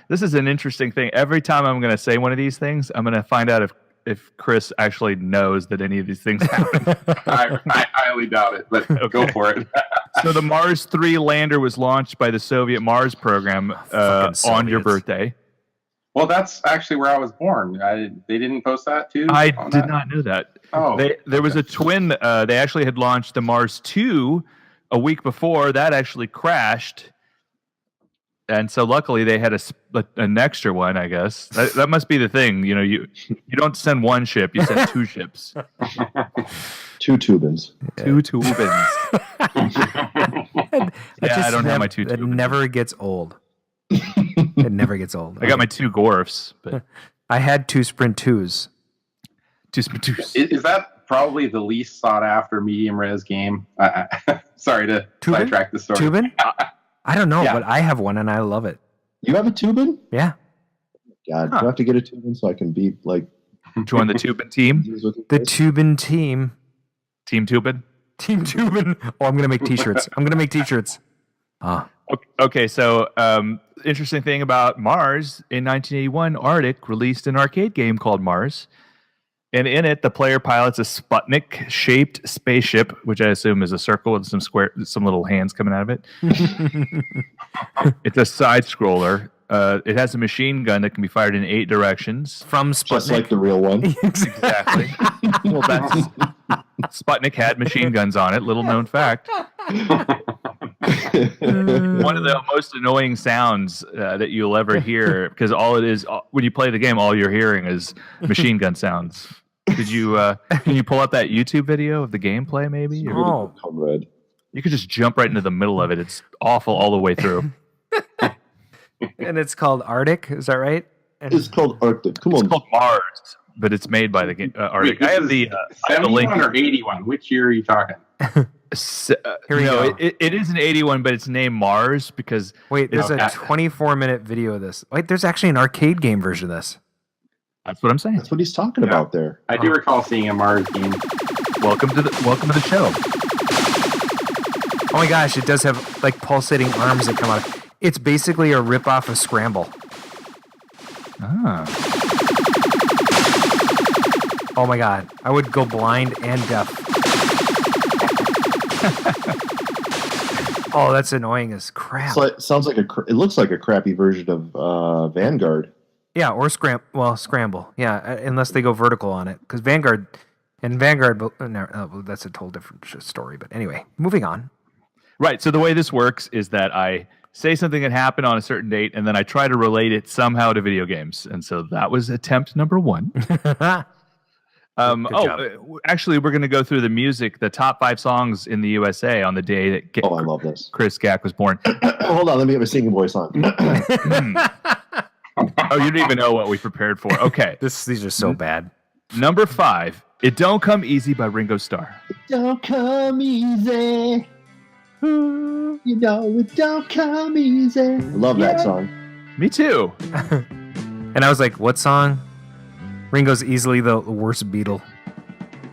this is an interesting thing. Every time I'm going to say one of these things, I'm going to find out if Chris actually knows that any of these things happen. I highly doubt it, but go for it. So the Mars 3 lander was launched by the Soviet Mars program on your birthday. Well, that's actually where I was born. They didn't post that too? I did not know that. Oh, there was a twin. They actually had launched the Mars 2 a week before. That actually crashed. And so luckily they had an extra one, I guess. That must be the thing. You know, you don't send one ship, you send 2 ships. 2 tubins. 2 tubins. I don't have my 2 tubins. It never gets old. It never gets old. I got my 2 Gorfs, but I had 2 Sprint 2s. 2 Sprint 2s. Is that probably the least sought after medium res game? Sorry to sidetrack the story. Tubin? I don't know, but I have one and I love it. You have a tubin? Yeah. God, do I have to get a tubin so I can be like join the Tubin team? The Tubin team. Team Tubin? Team Tubin. Oh, I'm gonna make t-shirts. Okay, so interesting thing about Mars, in 1981, Arctic released an arcade game called Mars. And in it, the player pilots a Sputnik-shaped spaceship, which I assume is a circle with some little hands coming out of it. It's a side-scroller. It has a machine gun that can be fired in 8 directions. From Sputnik. Just like the real one. Exactly. Well, Sputnik had machine guns on it. Little known fact. One of the most annoying sounds that you'll ever hear, because all it is when you play the game, all you're hearing is machine gun sounds. Did you? Can you pull up that YouTube video of the gameplay, maybe? Oh, comrade. You could just jump right into the middle of it. It's awful all the way through. And it's called Arctic. Is that right? It's called Arctic. Come on. It's called Mars, but it's made by the Arctic. I have the 71 or 81. Which year are you talking? Here we go. It is an 81, but it's named Mars because wait, there's a 24-minute video of this. Wait, there's actually an arcade game version of this. That's what I'm saying. That's what he's talking about there. I do recall seeing a Mars game. Welcome to the show. Oh my gosh, it does have like pulsating arms that come out. It's basically a ripoff of Scramble. Ah. Oh my god, I would go blind and deaf. Oh, that's annoying as crap. So it sounds like it looks like a crappy version of Vanguard. Yeah, or Scramble. Yeah, unless they go vertical on it, because Vanguard, that's a whole different story. But anyway, moving on. Right. So the way this works is that I say something that happened on a certain date, and then I try to relate it somehow to video games. And so that was attempt number 1. Actually, we're going to go through the music, the top 5 songs in the USA on the day that I love this. Kris Gack was born. Hold on, let me get my singing voice on. Oh, you didn't even know what we prepared for. Okay. These are so bad. Number 5, It Don't Come Easy by Ringo Starr. It don't come easy. You know it don't come easy. I love that song. Me too. And I was like, what song? Ringo's easily the worst Beatle.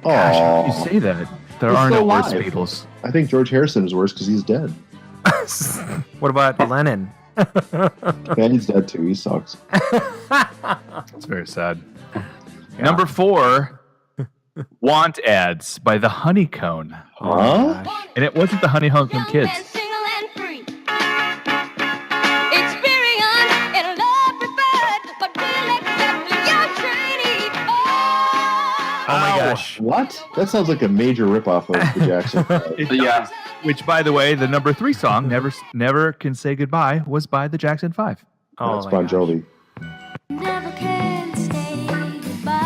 Gosh, how can you say that? There are no worse Beatles. I think George Harrison is worse because he's dead. What about Lennon? Yeah, he's dead too. He sucks. It's very sad. Yeah. Number 4, Want Ads by the Honeycomb. Huh? And it wasn't the Honeycomb Kids. Oh my gosh. What? That sounds like a major ripoff of the Jackson 5. Yeah. Which, by the way, the number 3 song, Never Can Say Goodbye, was by the Jackson 5. Oh, that's Bon Jovi. Never can say goodbye.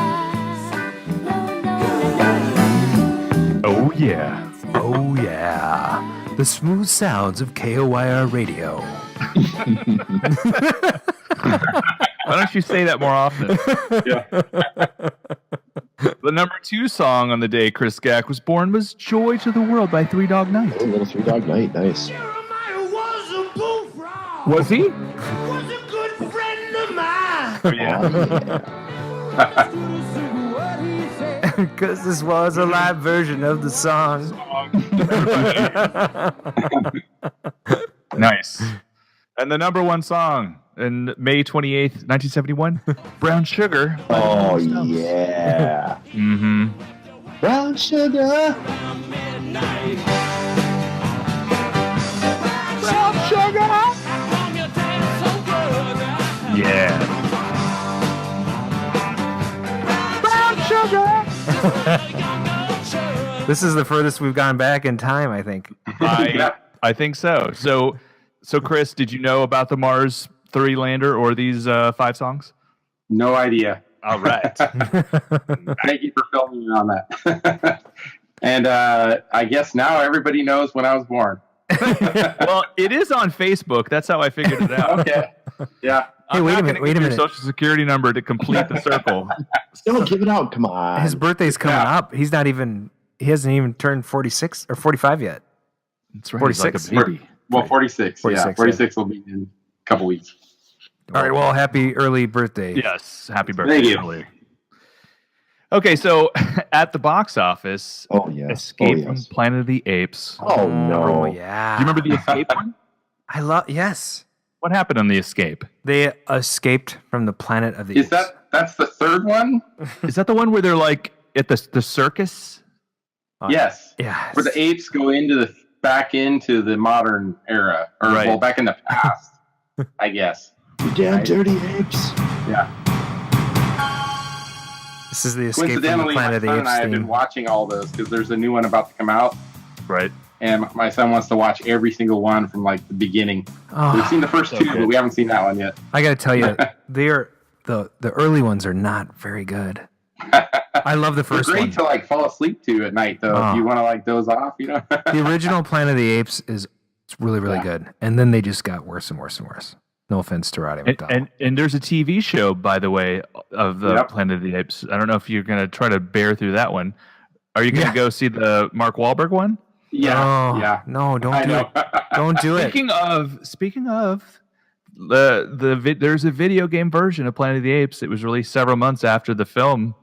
Oh, yeah. Oh, yeah. The smooth sounds of KOYR Radio. Why don't you say that more often? Yeah. The number 2 song on the day Kris Gack was born was Joy to the World by 3 Dog Night. Oh, little 3 Dog Night. Nice. Was he? Was a good friend of mine. Oh, yeah. Because this was a live version of the song. Nice. And the number 1 song in May 28th, 1971, Brown Sugar. Oh, yeah. Mm-hmm. Brown Sugar. Brown sugar. Yeah. Brown sugar. This is the furthest we've gone back in time, I think. I think so. So Chris, did you know about the Mars 3 lander or these 5 songs? No idea. All right. Thank you for filling me on that. And I guess now everybody knows when I was born. Well, it is on Facebook. That's how I figured it out. Okay. Yeah. Hey, wait a minute. Your social security number to complete the circle. Don't give it out. Come on. His birthday's coming up. He hasn't even turned 46 or 45 yet. That's right. 46. He's like a baby. Well, 46. 46, yeah. 46 will be in a couple weeks. All right. Well, happy early birthday. Yes. Happy birthday. Thank you. Early. Okay, so at the box office, Escape from Planet of the Apes. Oh, no. Oh, yeah. Do you remember the Escape one? Yes. What happened on the Escape? They escaped from the Planet of the Apes. That's the third one? Is that the one where they're like at the circus? Yes. Yeah. Where the apes go back into the modern era. Or, Right. well, back in the past, I guess. You damn dirty apes. Yeah. This is the Escape from the Coincidentally, my Planet of the son Apes and I have been theme. watching all those because there's a new one about to come out. Right. And my son wants to watch every single one from like the beginning. Oh, We've seen the first so 2, good. but we haven't seen that one yet. I got to tell you, the early ones are not very good. I love the first They're one. great to like fall asleep to at night, though. If you want to like doze off, The original Planet of the Apes is really, really good, and then they just got worse and worse and worse. No offense to Roddy McDowell. And there's a TV show, by the way, of the Planet of the Apes. I don't know if you're going to try to bear through that one. Are you going to go see the Mark Wahlberg one? Yeah. No, don't do it. Don't do it. Speaking of, there's a video game version of Planet of the Apes. It was released several months after the film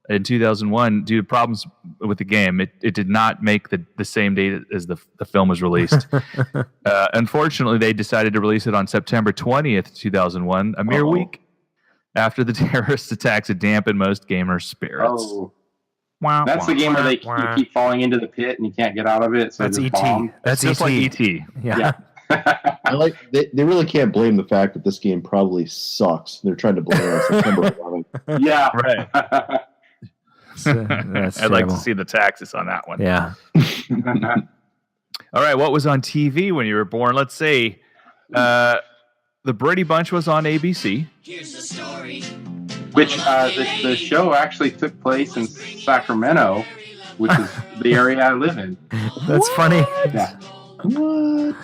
in 2001 due to problems with the game. It did not make the same date as the film was released. Unfortunately, they decided to release it on September 20th, 2001, a mere week after the terrorist attacks had dampened most gamers' spirits. Oh. That's the game where you keep falling into the pit and you can't get out of it. So that's E.T. That's just like E.T. Yeah. They really can't blame the fact that this game probably sucks. They're trying to blame it on September 11th. Yeah. Right. That's I'd like to see the taxes on that one. Yeah. All right. What was on TV when you were born? Let's see. The Brady Bunch was on ABC. Here's the story. Which the show actually took place in Sacramento, which is the area I live in. That's funny. Yeah. What?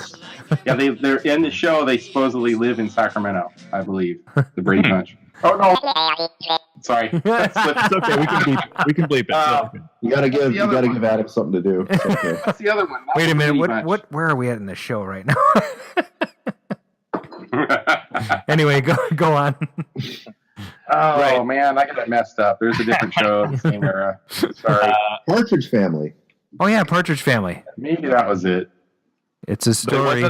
Yeah, they're in the show. They supposedly live in Sacramento, I believe. The Brady Bunch. Oh no! Sorry. It's okay. We can bleep it. You gotta give Adam something to do. It's okay. What's the other one? Wait a minute. Where are we at in the show right now? Anyway, go on. Oh man, I got that messed up. There's a different show in the same era. Sorry. Partridge Family. Oh yeah, Partridge Family. Maybe that was it. It's a story.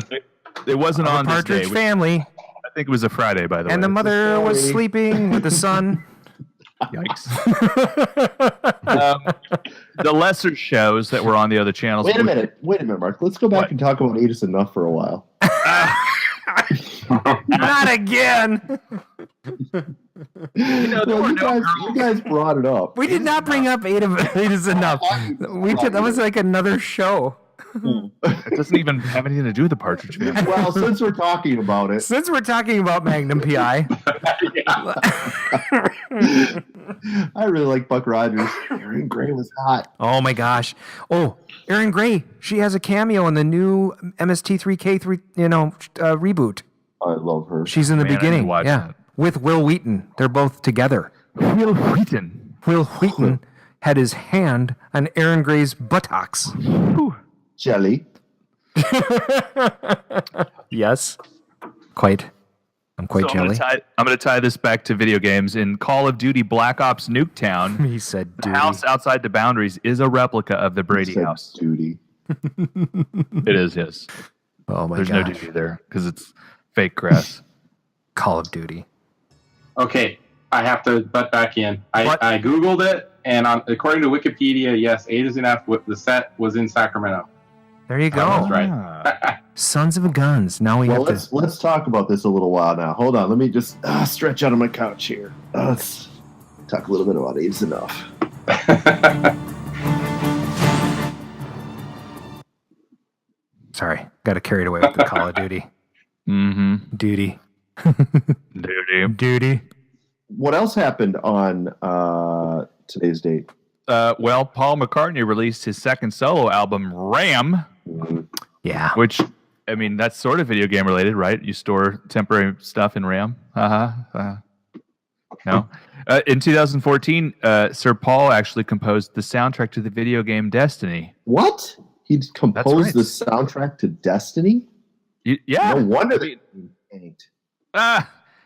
It wasn't on this Partridge day. Family. I think it was a Friday, by the way. And the mother was sleeping with the son. Yikes. The lesser shows that were on the other channels. Wait a minute, Mark. Let's go back and talk about Eight Is Enough for a while. Not again. You guys brought it up. We did not bring up Eight Is Enough. That was like another show. It doesn't even have anything to do with the Partridge Family. Well, since we're talking about it. Since we're talking about Magnum PI. I really like Buck Rogers. Erin Gray was hot. Oh my gosh. Oh, Erin Gray. She has a cameo in the new MST3K3, reboot. I love her. She's in the beginning. Yeah. With Will Wheaton. They're both together. Will Wheaton had his hand on Erin Gray's buttocks. Jelly. Yes. Quite. I'm quite jelly. I'm going to tie this back to video games. In Call of Duty Black Ops Nuketown, he said the house outside the boundaries is a replica of the Brady house. Duty. It is, yes. Oh my There's gosh. no duty there because it's fake grass. Call of Duty. Okay, I have to butt back in. I Googled it, and according to Wikipedia, yes, Eight Is Enough. The set was in Sacramento. There you go. That's right. Sons of guns. Now let's talk about this a little while now. Hold on. Let me just stretch out on my couch here. Let's talk a little bit about Eight Is Enough. Sorry, got carried away with the Call of Duty. Mm-hmm. Duty. What else happened on today's date? Well, Paul McCartney released his second solo album, Ram. Yeah. Which, I mean, that's sort of video game related, right? You store temporary stuff in RAM. No. In 2014, Sir Paul actually composed the soundtrack to the video game Destiny. What? He composed the soundtrack to Destiny? Yeah. No wonder they ain't.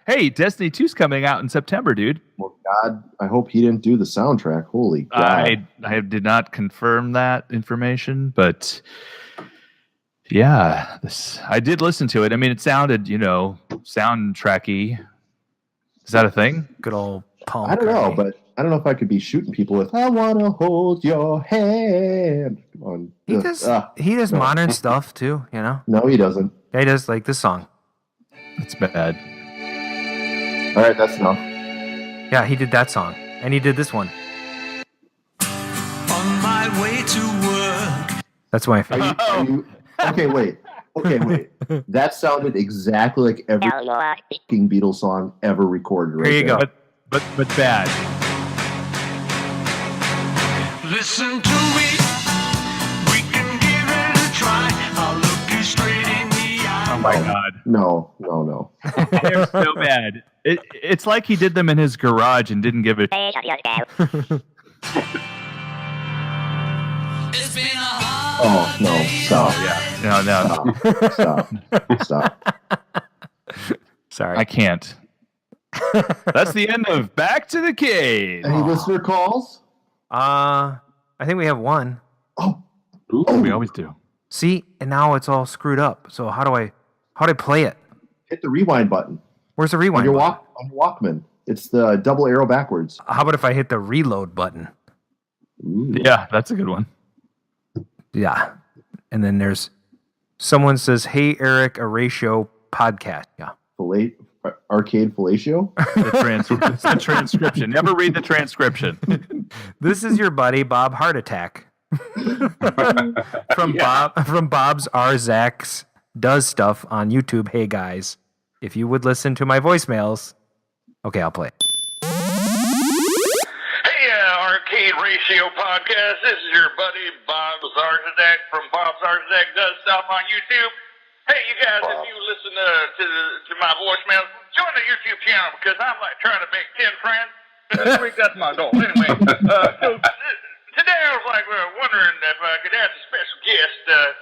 Hey, Destiny 2's coming out in September, dude. Well, God, I hope he didn't do the soundtrack. Holy God. I did not confirm that information, but yeah, I did listen to it. I mean, it sounded, soundtracky. Is that a thing? Good old Paul I don't know, but I don't know if I could be shooting people with "I wanna hold your hand." Come on. He does modern stuff too, No, he doesn't. Yeah, he does, like this song. It's bad. All right, that's enough. Yeah, he did that song, and he did this one. On my way to work. That's my favorite. Okay, wait. That sounded exactly like every fucking Beatles song ever recorded. Right Here you go. But bad. listen to me. We can give it a try. I'll look you straight in the eye. Oh my God. No. They're so bad. It's like he did them in his garage and didn't give it. It's been a hard Oh, no. Stop. No. Stop. Sorry. I can't. That's the end of Back to the Cade. Any listener calls? I think we have one. Oh. We always do. See, and now it's all screwed up. So how do I play it? Hit the rewind button. Where's the rewind button? On your Walkman. It's the double arrow backwards. How about if I hit the reload button? Ooh. Yeah, that's a good one. Yeah. And then there's someone says, "Hey Eric, a ratio podcast." Yeah. Arcade fellatio? It's the transcription. Never read the transcription. This is your buddy Bob Heart Attack. from Bob's Rzaks Does Stuff on YouTube. Hey guys, if you would listen to my voicemails. Okay, I'll play it. Hey, Arcade Ratio Podcast. This is your buddy Bob Zarzadek from Bob Zarzadek Does Stuff on YouTube. Hey, you guys, if you listen to my voicemails, join the YouTube channel because I'm like trying to make 10 friends. This week, that's my goal. Anyway, so today I was like wondering if I could ask a special guest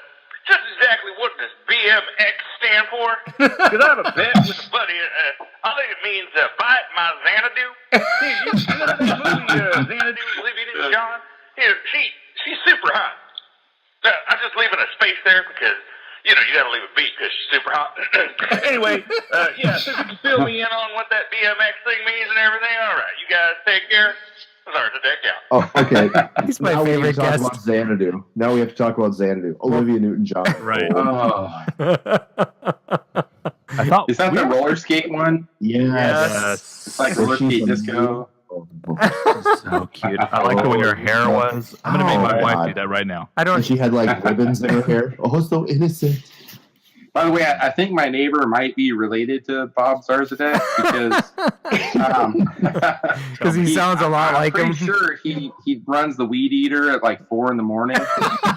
just exactly what does BMX stand for? Because I have a bet with a buddy. I think it means bite my Xanadu. You know that movie Xanadu, Living in John? Yeah, she's super hot. I'm just leaving a space there because, you got to leave a beat because she's super hot. Anyway, yeah, so you can fill me in on what that BMX thing means and everything. All right, you guys take care. Sorry to deck out. Oh, okay. He's my now favorite we have to guest. talk about Xanadu. Now we have to talk about Xanadu. Olivia Newton-John. Right. Oh. I thought Is that the roller skate one? Yes. It's like roller skate disco. So cute. I like the way her hair was. I'm going to make my wife do that right now. And she had like ribbons in her hair. Oh, so innocent. By the way, I think my neighbor might be related to Bob Zarzadek because he sounds a lot like him. I'm pretty sure he runs the Weed Eater at like 4 a.m.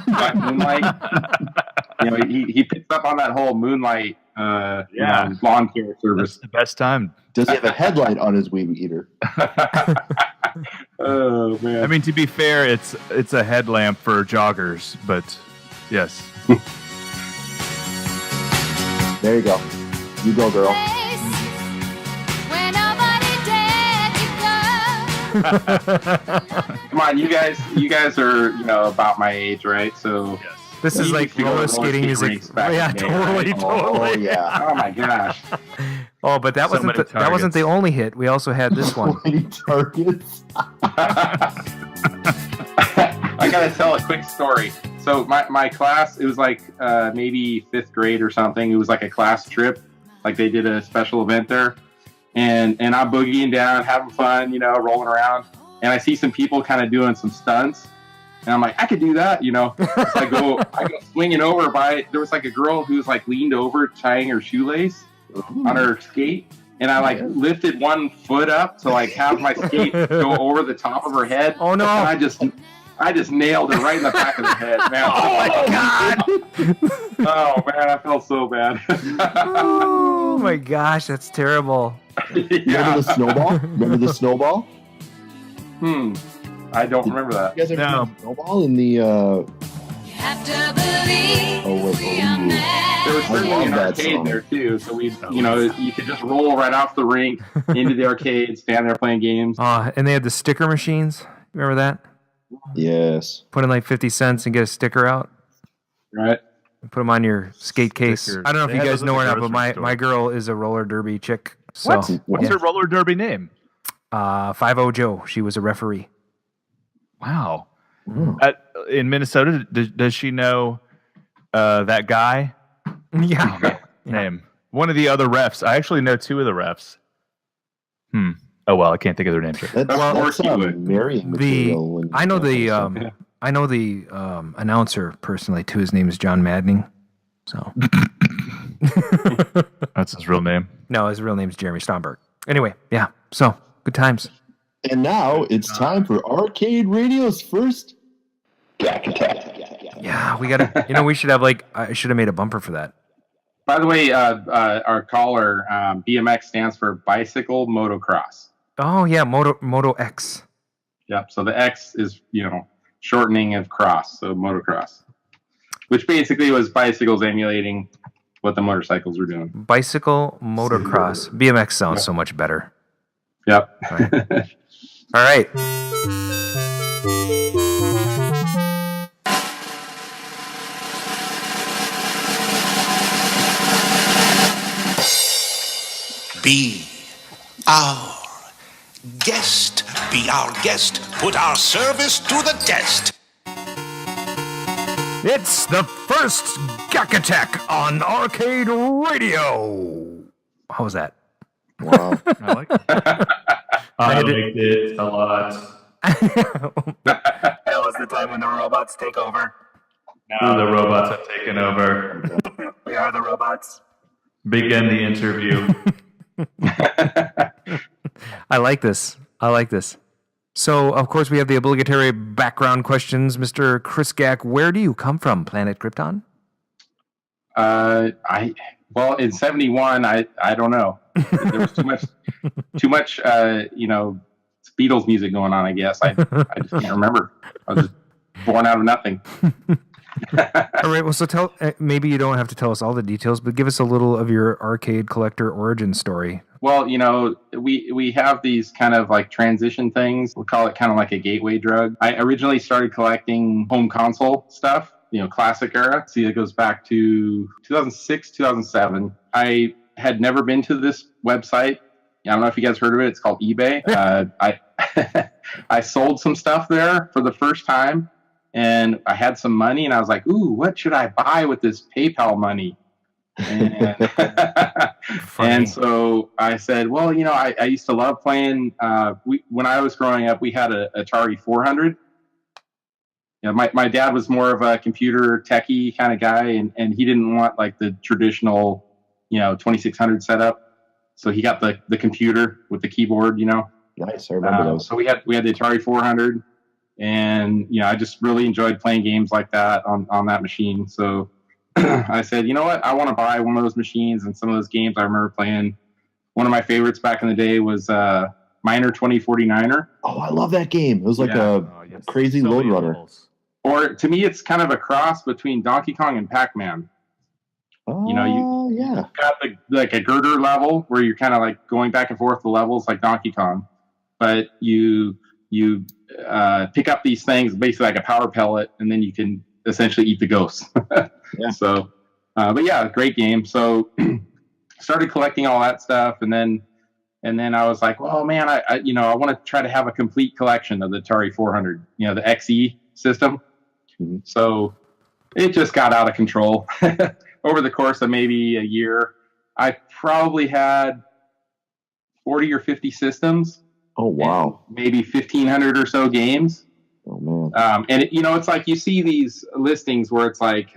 by moonlight. He picks up on that whole moonlight lawn care service. That's the best time. Does he have a headlight on his Weed Eater? Oh man! I mean, to be fair, it's a headlamp for joggers, but yes. There you go. You go, girl. Come on, you guys are about my age, right? So this is like roller skating music. Yeah, totally. Oh yeah. Oh my gosh. Oh, but that wasn't the only hit. We also had this one. Targets. I gotta tell a quick story. So my class, it was like maybe 5th grade or something. It was like a class trip. Like they did a special event there. And I'm boogieing down, having fun, rolling around. And I see some people kind of doing some stunts. And I'm like, I could do that, So I go swinging over by, there was like a girl who was like leaned over tying her shoelace on her skate. And I like lifted one foot up to like have my skate go over the top of her head. Oh no. And I just nailed her right in the back of the head, man. Oh my God. Oh man, I felt so bad. Oh my gosh, that's terrible. Remember the snowball? I don't remember that. You guys ever remember the snowball in the There was certainly an arcade there too, so we, you could just roll right off the rink into the arcade, stand there playing games. And they had the sticker machines. Remember that? Yes. Put in like 50 cents and get a sticker out. Right. Put them on your skate case. Stickers. I don't know if They you had guys those know at or the not, but grocery store. my girl is a roller derby chick. So, What's her roller derby name? 5-0 Joe. She was a referee. Wow. In Minnesota, does she know that guy? Yeah. Name. One of the other refs. I actually know 2 of the refs. Oh well, I can't think of their names. That's marrying material. I know the announcer personally too. His name is John Maddening. So that's his real name. No, his real name is Jeremy Stromberg. Anyway, yeah. So good times. And now it's time for Arcade Radio's first Yeah, we gotta. We should have I should have made a bumper for that. By the way, our caller, BMX stands for bicycle motocross. Oh yeah, Moto X. Yep. So the X is shortening of cross, so motocross, which basically was bicycles emulating what the motorcycles were doing. Bicycle motocross. BMX sounds so much better. Yep. All right. Be our guest. Be our guest. Put our service to the test. It's the first Gack Attack on Arcade Radio. How was that? Wow. I like it. I liked it a lot. That was the time when the robots take over. Now the robots have taken over. We are the robots. Begin the interview. I like this. So, of course, we have the obligatory background questions. Mr. Kris Gack, where do you come from, planet Krypton? In 71, I don't know. There was too much Beatles music going on, I guess. I just can't remember. I was just born out of nothing. All right, well, so maybe you don't have to tell us all the details, but give us a little of your arcade collector origin story. Well, we have these kind of like transition things. We call it kind of like a gateway drug. I originally started collecting home console stuff, classic era. See, it goes back to 2006, 2007. I had never been to this website. I don't know if you guys heard of it. It's called eBay. I sold some stuff there for the first time, and I had some money, and I was like, ooh, what should I buy with this PayPal money? And so I said, well, I used to love playing. When I was growing up, we had a Atari 400. My dad was more of a computer techie kind of guy, and he didn't want like the traditional, 2600 setup. So he got the computer with the keyboard, Nice, I remember those. So we had the Atari 400, and I just really enjoyed playing games like that on that machine. So I said, you know what? I want to buy one of those machines, and some of those games I remember playing. One of my favorites back in the day was Miner 2049er. Oh, I love that game. It was like a crazy load runner. Or to me, it's kind of a cross between Donkey Kong and Pac-Man. Oh, you got like a girder level where you're kind of like going back and forth the levels like Donkey Kong, but you pick up these things basically like a power pellet, and then you can essentially eat the ghosts. Yeah. So, but yeah, great game. So started collecting all that stuff, and then I was like, well, man, I want to try to have a complete collection of the Atari 400, the XE system. Mm-hmm. So it just got out of control. Over the course of maybe a year, I probably had 40 or 50 systems. Oh, wow. Maybe 1,500 or so games. Oh, man. And it's like you see these listings where it's like,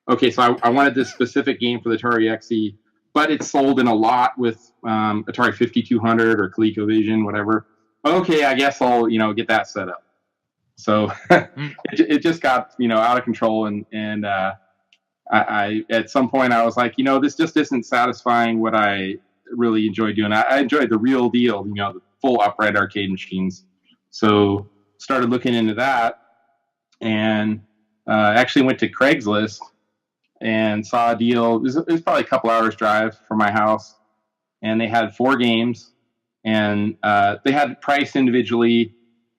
okay, so I wanted this specific game for the Atari XE, but it's sold in a lot with Atari 5200 or ColecoVision, whatever. Okay, I guess I'll, get that set up. So it just got, out of control. And I at some point I was like, this just isn't satisfying what I really enjoy doing. I enjoyed the real deal, the full upright arcade machines. So started looking into that, and actually went to Craigslist and saw a deal. It was probably a couple hours drive from my house, and they had 4 games, and they had priced individually,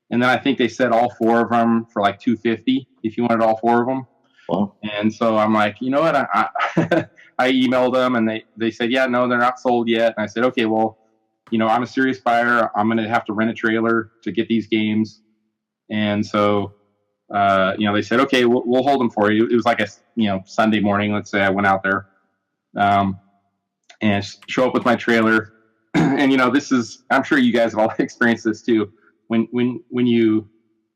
and then I think they said all 4 of them for like $250 if you wanted all 4 of them. Wow. And so I'm like, you know what? I emailed them, and they said, yeah, no, they're not sold yet. And I said, okay, well, I'm a serious buyer. I'm going to have to rent a trailer to get these games. And so, they said, okay, we'll hold them for you. It was like a, Sunday morning. Let's say I went out there, and show up with my trailer. And, I'm sure you guys have all experienced this too. When you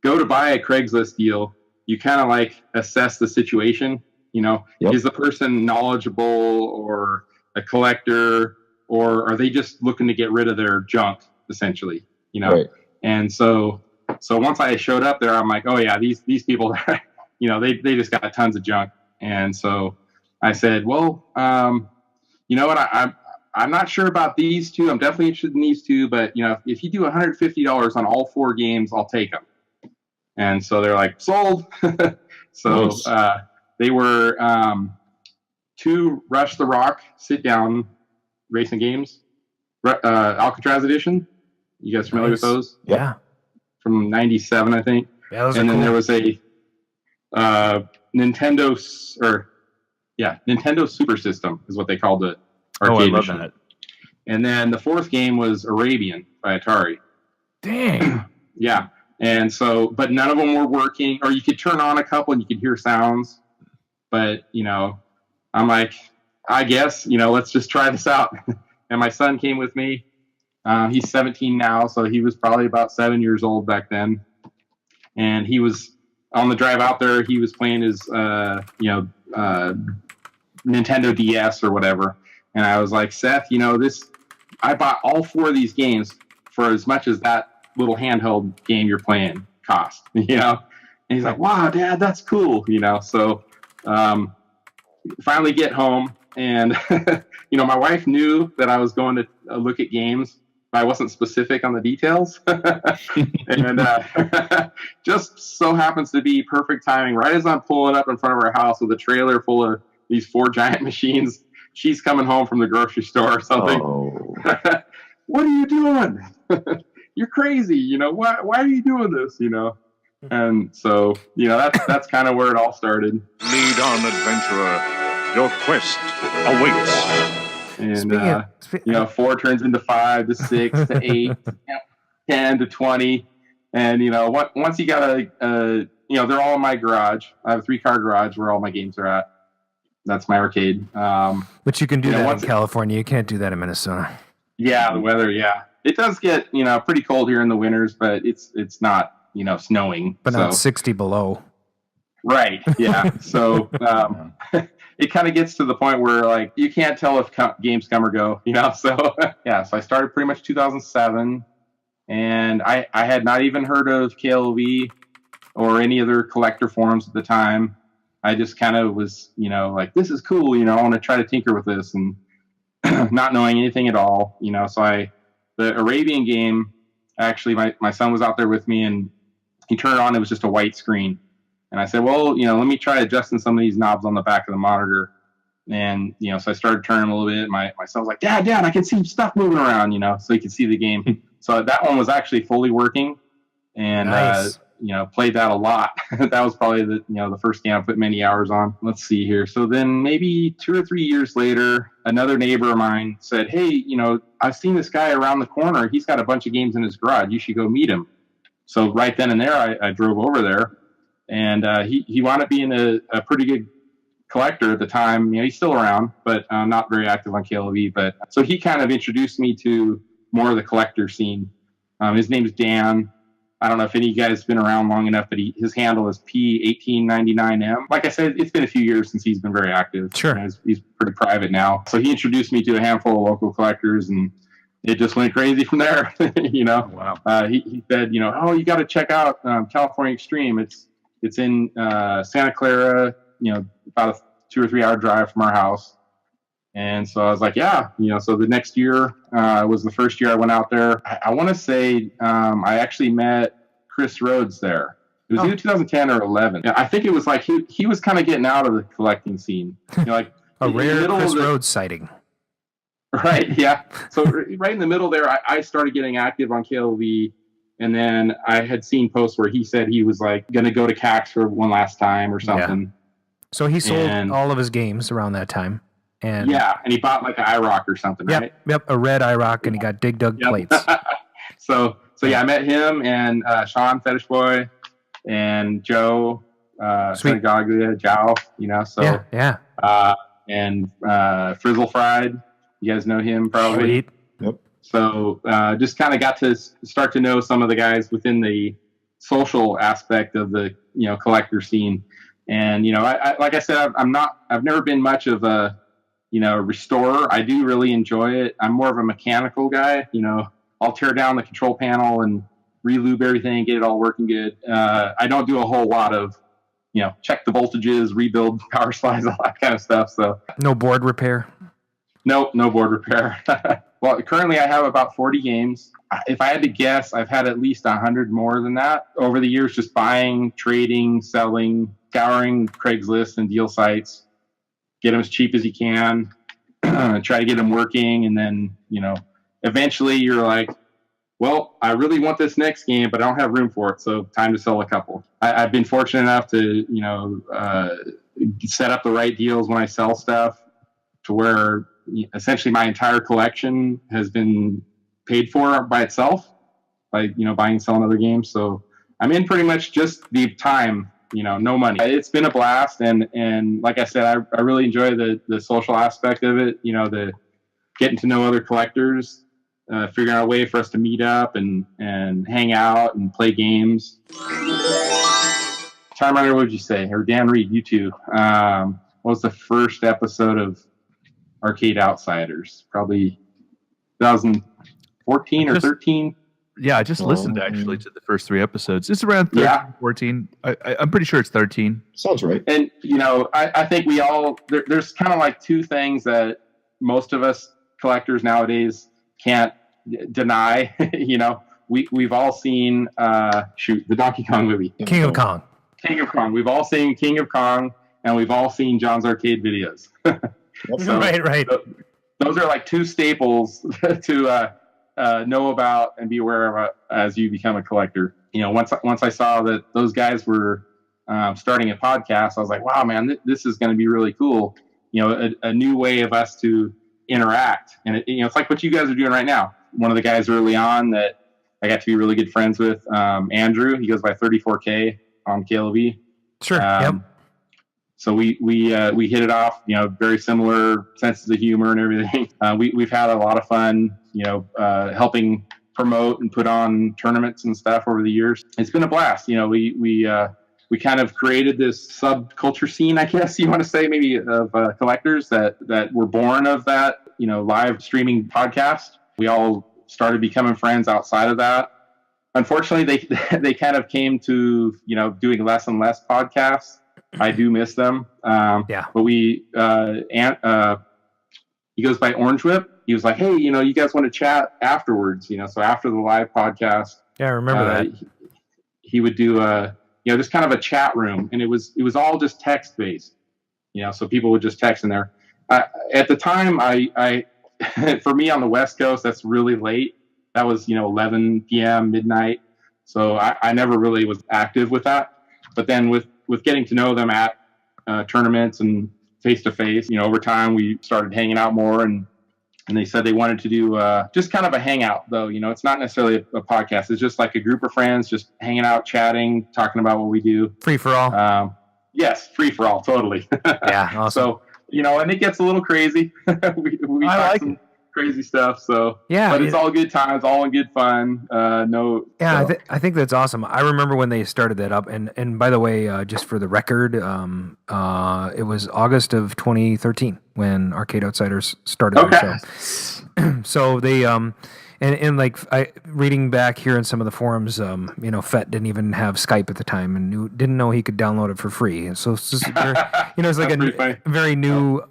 go to buy a Craigslist deal, you kind of like assess the situation, yep. Is the person knowledgeable or a collector, or are they just looking to get rid of their junk essentially, Right. And so So once I showed up there, I'm like, oh yeah, these people, they just got tons of junk. And so I said, well, you know what? I'm not sure about these two. I'm definitely interested in these two, but if you do $150 on all 4 games, I'll take them. And so they're like, sold. So nice. They were 2 Rush the Rock sit-down racing games, Alcatraz edition. You guys familiar with those? Yeah. From 97, I think. Yeah, those and are then cool. There was a Nintendo Super System is what they called it. Arcade I love edition. that. And then the 4th game was Arabian by Atari. Dang. Yeah. And so, but none of them were working, or you could turn on a couple and you could hear sounds. But, I'm like, I guess, let's just try this out. And my son came with me. He's 17 now, so he was probably about 7 years old back then. And he was on the drive out there. He was playing his, Nintendo DS or whatever. And I was like, Seth, I bought all 4 of these games for as much as that little handheld game you're playing cost, And he's like, wow, Dad, that's cool, So finally get home, and my wife knew that I was going to look at games, but I wasn't specific on the details. And just so happens to be perfect timing. Right as I'm pulling up in front of our house with a trailer full of these 4 giant machines, she's coming home from the grocery store or something. Oh. What are you doing? You're crazy. Why are you doing this? And so, that's kind of where it all started. Lead on, adventurer. Your quest awaits. And, 4 turns into 5 to 6 to 8 to 10 to 20. And, once you got they're all in my garage. I have a 3-car garage where all my games are at. That's my arcade. But you can do that in California. You can't do that in Minnesota. Yeah, the weather, yeah. It does get, pretty cold here in the winters, but it's not, snowing. But not 60 below. Right, yeah. So it kind of gets to the point where, like, you can't tell if games come or go, So, yeah, so I started pretty much 2007, and I had not even heard of KLV or any other collector forums at the time. I just kind of was, like, this is cool, I want to try to tinker with this, and not knowing anything at all, So the Arabian game, actually, my son was out there with me, and he turned it on. It was just a white screen. And I said, well, let me try adjusting some of these knobs on the back of the monitor. And, so I started turning a little bit. My son was like, Dad, I can see stuff moving around, so he could see the game. So that one was actually fully working. And, nice. Played that a lot. That was probably the first game I put many hours on. Let's see here. So then maybe 2 or 3 years later, another neighbor of mine said, hey, I've seen this guy around the corner. He's got a bunch of games in his garage. You should go meet him. So right then and there, I drove over there, and he wound up being a pretty good collector at the time. He's still around, but not very active on KLV. But so he kind of introduced me to more of the collector scene. His name is Dan. I don't know if any of you guys have been around long enough, but his handle is P1899M. Like I said, it's been a few years since he's been very active. Sure. He's pretty private now. So he introduced me to a handful of local collectors, and it just went crazy from there. Wow. He said, oh, you got to check out California Extreme. It's in Santa Clara, about a 2 or 3 hour drive from our house. And so I was like, yeah, so the next year was the first year I went out there. I want to say I actually met Chris Rhodes there. It was either 2010 or 11. Yeah, I think it was like he was kind of getting out of the collecting scene. Like a rare Chris Rhodes sighting. Right, yeah. So right in the middle there, I started getting active on KLV. And then I had seen posts where he said he was like going to go to CAX for one last time or something. Yeah. So he sold all of his games around that time. And and he bought like an IROC or something, right? Yep, a red IROC, and he got Dig Dug plates. So I met him and Sean Fetish Boy and Joe Synagogue, Jow, So and Frizzle Fried. You guys know him probably. Sweet. Yep. So just kind of got to start to know some of the guys within the social aspect of the collector scene. And I like I said, I've never been much of a restorer. I do really enjoy it. I'm more of a mechanical guy. I'll tear down the control panel and relube everything, get it all working good. I don't do a whole lot of, check the voltages, rebuild power slides, all that kind of stuff. So no board repair. Nope, no board repair. Well, currently I have about 40 games. If I had to guess, I've had at least 100 more than that over the years, just buying, trading, selling, scouring Craigslist and deal sites, get them as cheap as you can, try to get them working. And then, eventually you're like, well, I really want this next game, but I don't have room for it. So time to sell a couple. I've been fortunate enough to, set up the right deals when I sell stuff to where essentially my entire collection has been paid for by itself by, buying and selling other games. So I'm in pretty much just the time, no money. It's been a blast. And like I said, I really enjoy the social aspect of it, the getting to know other collectors, figuring out a way for us to meet up and hang out and play games. Time Runner, what would you say? Or Dan Reed, you two. What was the first episode of Arcade Outsiders? Probably 2014 or 13. Yeah, I just listened actually to the first 3 episodes. It's around 13, 14. I'm pretty sure it's 13. Sounds right. And, I think we all, there's kind of like 2 things that most of us collectors nowadays can't deny. We've all seen, the Donkey Kong movie. King of Kong. We've all seen King of Kong, and we've all seen John's Arcade videos. So, right. Those are like 2 staples to know about and be aware of as you become a collector. Once I saw that those guys were starting a podcast, I was like, wow, man, this is going to be really cool. A new way of us to interact. And it's like what you guys are doing right now. One of the guys early on that I got to be really good friends with, Andrew, he goes by 34K on KLV. Sure. Yep. So we hit it off, very similar senses of humor and everything. We've had a lot of fun, helping promote and put on tournaments and stuff over the years. It's been a blast. We kind of created this subculture scene, I guess you want to say, maybe of collectors that were born of that, live streaming podcast. We all started becoming friends outside of that. Unfortunately, they kind of came to, doing less and less podcasts. I do miss them. Yeah. But he goes by Orange Whip. He was like, hey, you guys want to chat afterwards, so after the live podcast. Yeah, I remember that. He would do just kind of a chat room, and it was all just text based, so people would just text in there. At the time, I for me on the West Coast, that's really late. That was, 11 p.m., midnight. So I never really was active with that. But then with getting to know them at tournaments and face-to-face, over time we started hanging out more, and they said they wanted to do just kind of a hangout, though. It's not necessarily a podcast. It's just like a group of friends just hanging out, chatting, talking about what we do. Free for all? Yes, free for all, totally. Yeah, awesome. So, and it gets a little crazy. we I like some crazy stuff. So, yeah, but it's all good times, all in good fun. Yeah, I think that's awesome. I remember when they started that up, and by the way, just for the record, it was August of 2013 when Arcade Outsiders started their show. So they and like reading back here in some of the forums, Fett didn't even have Skype at the time and didn't know he could download it for free. So it's just it's like a very new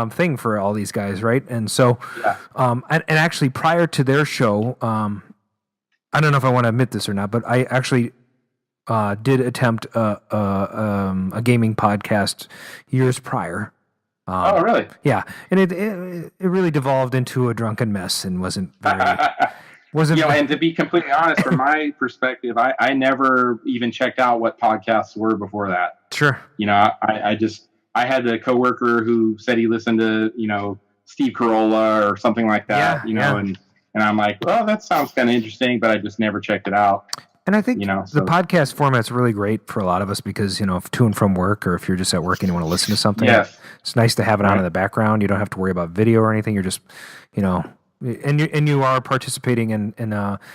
thing for all these guys, right? And so, and actually prior to their show, I don't know if I want to admit this or not, but I actually did attempt a gaming podcast years prior. Oh, really? Yeah, and it really devolved into a drunken mess and wasn't very, and to be completely honest, from my perspective, I never even checked out what podcasts were before that. Sure. I had a coworker who said he listened to Steve Carolla or something like that. And I'm like, well, that sounds kind of interesting, but I just never checked it out. And I think the podcast format's really great for a lot of us because, if to and from work or if you're just at work and you want to listen to something, it's nice to have it on in the background. You don't have to worry about video or anything. You're just, and you are participating in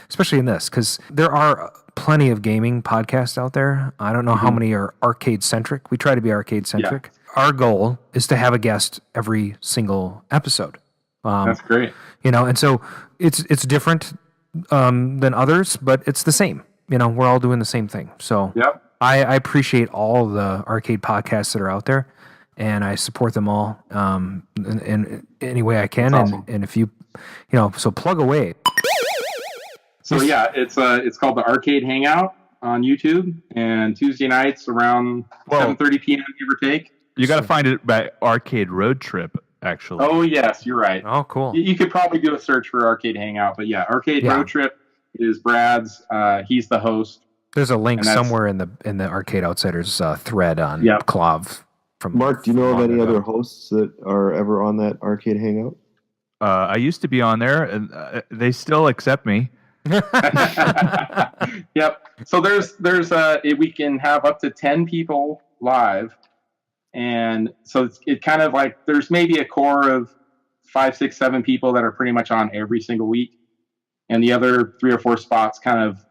especially in this because there are plenty of gaming podcasts out there. I don't know how many are arcade-centric. We try to be arcade-centric. Yeah. Our goal is to have a guest every single episode. That's great. And so it's different than others, but it's the same. we're all doing the same thing. So Yep. I appreciate all the arcade podcasts that are out there, and I support them all in any way I can. Awesome. And if you, so plug away. So yeah, it's called the Arcade Hangout on YouTube, and Tuesday nights around 7:30 p.m. give or take. You got to find it by Arcade Road Trip, actually. Oh yes, you're right. Oh, cool. You could probably do a search for Arcade Hangout, but yeah, Arcade Road Trip is Brad's. He's the host. There's a link somewhere in the Arcade Outsiders thread on Clav. From Mark, do you know of any other hosts that are ever on that Arcade Hangout? I used to be on there, and they still accept me. Yep. So there's we can have up to 10 people live, and so it kind of like there's maybe a core of 5, 6, 7 people that are pretty much on every single week, and the other 3 or 4 spots kind of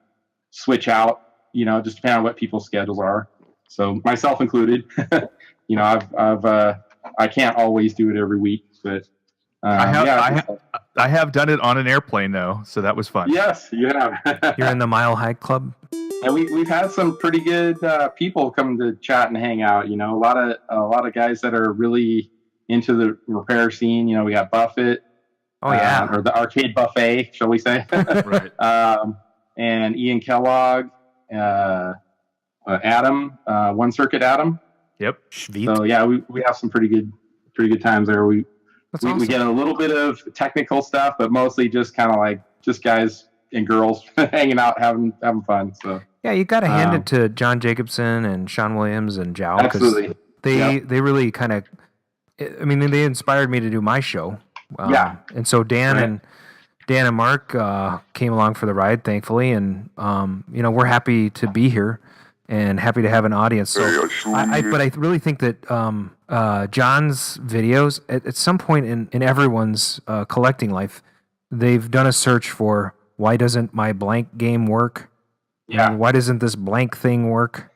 switch out. Just depending on what people's schedules are. So myself included. I can't always do it every week, but I have done it on an airplane though, so that was fun. Yes, you have. You're in the Mile High Club, and we've had some pretty good people come to chat and hang out. A lot of guys that are really into the repair scene. We got Buffett. Oh yeah, or the arcade buffet, shall we say? Right. And Ian Kellogg, Adam, One Circuit Adam. Yep. So yeah, we have some pretty good times there. We get a little bit of technical stuff, but mostly just kind of like just guys and girls hanging out, having fun. So yeah, you got to hand it to John Jacobson and Sean Williams and Jow. Absolutely. They really kind of, they inspired me to do my show. And so Dan and Mark came along for the ride, thankfully, and we're happy to be here and happy to have an audience. So, but I really think that John's videos, at some point in everyone's collecting life, they've done a search for why doesn't my blank game work? Yeah. And why doesn't this blank thing work?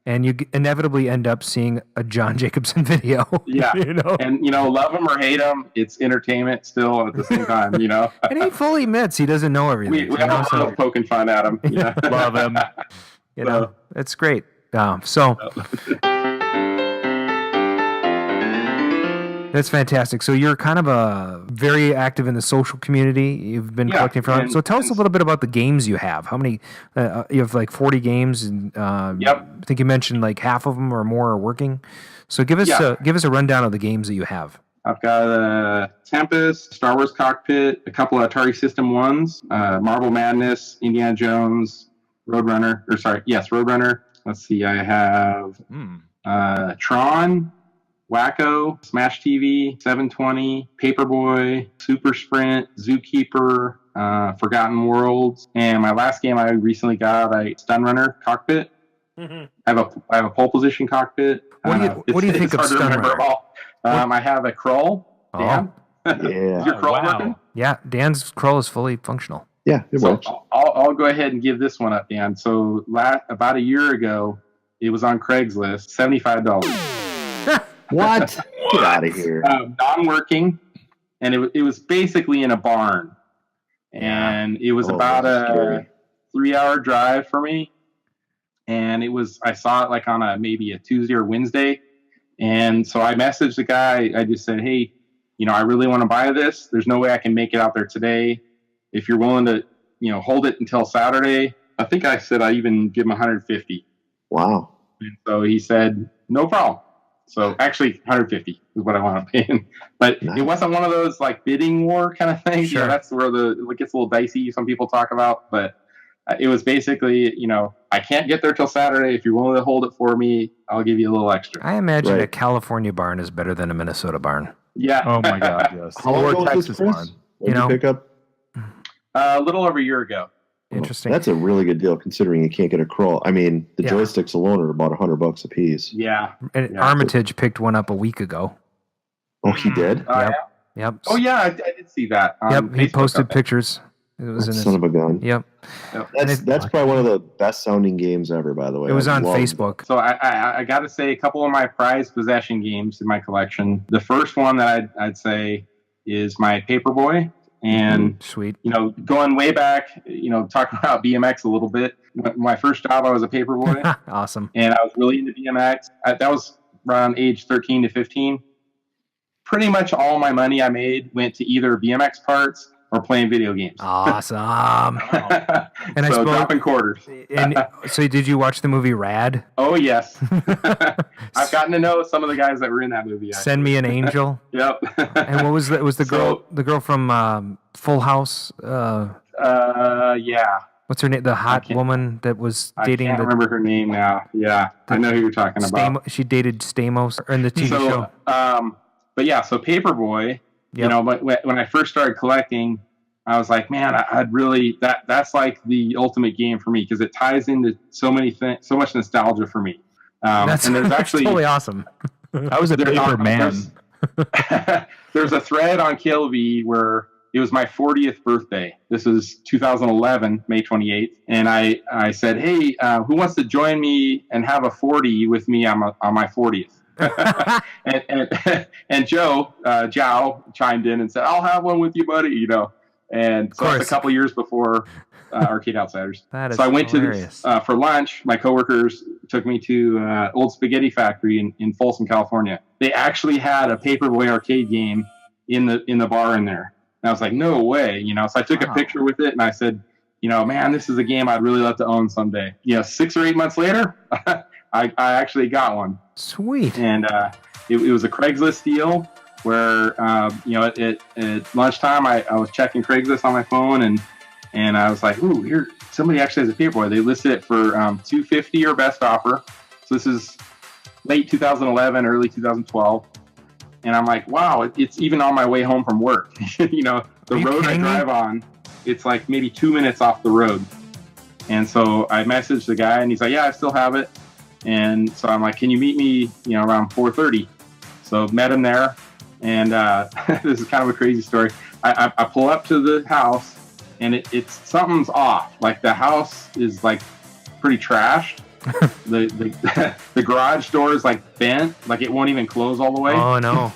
And you inevitably end up seeing a John Jacobson video. Yeah. And, love him or hate him, it's entertainment still at the same time, And he fully admits he doesn't know everything. We have a little poking fun at him. Love him. It's great. That's fantastic. So you're kind of very active in the social community. You've been collecting for. So tell us a little bit about the games you have. How many? You have like 40 games, and I think you mentioned like half of them or more are working. So give us a rundown of the games that you have. I've got Tempest, Star Wars Cockpit, a couple of Atari System 1s, Marble Madness, Indiana Jones, Roadrunner. Let's see, I have Tron, Wacko, Smash TV, 720, Paperboy, Super Sprint, Zookeeper, Forgotten Worlds, and my last game I recently got, Stun Runner Cockpit. Mm-hmm. I have a pole position cockpit. What do you think of Stun Runner? I have a Krull. Dan? Yeah. Is your Krull working? Yeah, Dan's Krull is fully functional. Yeah, it works. I'll go ahead and give this one up, Dan. So about a year ago, it was on Craigslist, $75. What? Get out of here. Non-working, and it was basically in a barn, and it was about a 3-hour drive for me. And I saw it like on maybe a Tuesday or Wednesday, and so I messaged the guy. I just said, hey, I really want to buy this. There's no way I can make it out there today. If you're willing to, hold it until Saturday, I think I said I even give him $150. Wow. And so he said, no problem. So actually, $150 is what I want to pay him. But It wasn't one of those like bidding war kind of things. Sure. That's where it gets a little dicey. Some people talk about, but it was basically, I can't get there till Saturday. If you're willing to hold it for me, I'll give you a little extra. I imagine a California barn is better than a Minnesota barn. Yeah. Oh my God. Yes. How long ago was this, Chris? When did you pick up? A little over a year ago. Interesting. That's a really good deal considering you can't get a Krull. I mean, the joysticks alone are about $100 a piece. Yeah. And Armitage picked one up a week ago. Oh, he did? Yep. Oh, yeah, I did see that. He posted pictures. It was son of a gun. Yep. That's probably one of the best sounding games ever, by the way. It was on Facebook. So I got to say, a couple of my prized possession games in my collection. The first one that I'd say is my Paperboy. And, sweet. Going way back, talking about BMX a little bit. My first job, I was a paperboy. Awesome. And I was really into BMX. That was around age 13 to 15. Pretty much all my money I made went to either BMX parts or playing video games. Awesome. And so dropping quarters. And so did you watch the movie Rad? Oh, yes. I've gotten to know some of the guys that were in that movie. Actually. Send Me an Angel. Yep. And what was the girl from Full House? Yeah. What's her name? The hot woman that was dating. I can't remember her name now. Yeah, I know who you're talking about. She dated Stamos in the TV show. But yeah, so Paperboy. Yep. When I first started collecting, I was like, man, I'd really that's like the ultimate game for me because it ties into so many things, so much nostalgia for me. And there's actually totally awesome. I was a paper man. There's a thread on KLV where it was my 40th birthday. This was 2011, May 28th. And I said, hey, who wants to join me and have a 40 with me on my 40th? and Joe Zhao chimed in and said, I'll have one with you, buddy. And so that's a couple years before Arcade Outsiders. That is so I went hilarious. to this for lunch. My coworkers took me to Old Spaghetti Factory in Folsom, California. They actually had a Paperboy arcade game in the bar in there. And I was like, no way, So I took a picture with it and I said, man, this is a game I'd really love to own someday. 6 or 8 months later, I actually got one. Sweet. And it was a Craigslist deal where, at lunchtime, I was checking Craigslist on my phone and I was like, ooh, here, somebody actually has a Paperboy. They listed it for $250 or best offer. So this is late 2011, early 2012. And I'm like, wow, it's even on my way home from work. The road I drive on, it's like maybe 2 minutes off the road. And so I messaged the guy and he's like, yeah, I still have it. And so I'm like, can you meet me, around 4:30? So met him there. And this is kind of a crazy story. I pull up to the house and it's something's off. Like the house is like pretty trashed. The garage door is like bent, like it won't even close all the way. Oh no!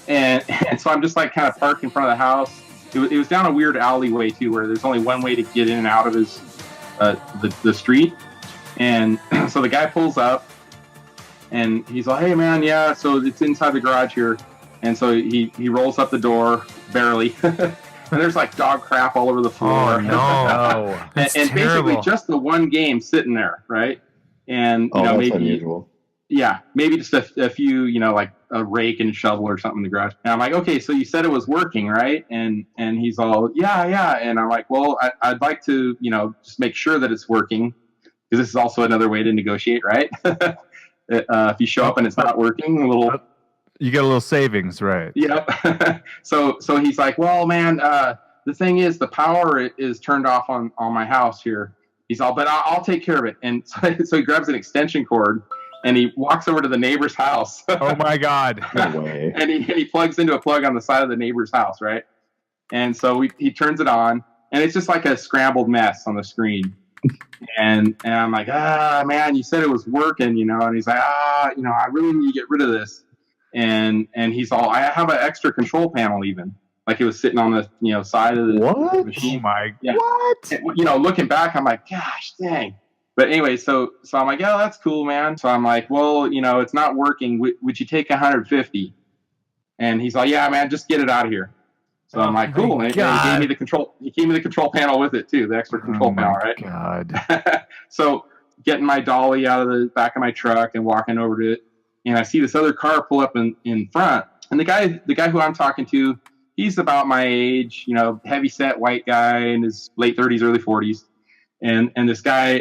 And so I'm just like kind of parked in front of the house. It was down a weird alleyway too, where there's only one way to get in and out of his the street. And so the guy pulls up, and he's like, "Hey man, yeah, so it's inside the garage here." And so he rolls up the door barely, and there's like dog crap all over the floor. Oh no! and basically just the one game sitting there, right? And that's maybe unusual. Yeah, maybe just a few, like a rake and shovel or something in the garage. And I'm like, okay, so you said it was working, right? And he's all, yeah. And I'm like, well, I'd like to, just make sure that it's working, because this is also another way to negotiate, right? If you show up and it's not working, you get a little savings, right? Yep. So he's like, well, man, the thing is, the power is turned off on my house here. He's all, but I'll take care of it. And so he grabs an extension cord and he walks over to the neighbor's house. Oh my God. No way. And he plugs into a plug on the side of the neighbor's house, right? And so he turns it on and it's just like a scrambled mess on the screen. And I'm like, man, you said it was working, And he's like, I really need to get rid of this. And he's all, I have an extra control panel even. Like it was sitting on the side of the machine. Oh my! Yeah. What? And, looking back, I'm like, gosh, dang. But anyway, so I'm like, yeah, that's cool, man. So I'm like, well, it's not working. Would you take 150? And he's like, yeah, man, just get it out of here. So I'm like, cool. And he gave me the control. He gave me the control panel with it too, the extra control panel, right? God. So getting my dolly out of the back of my truck and walking over to it, and I see this other car pull up in front, and the guy who I'm talking to. He's about my age, heavy set white guy in his late 30s, early 40s. And this guy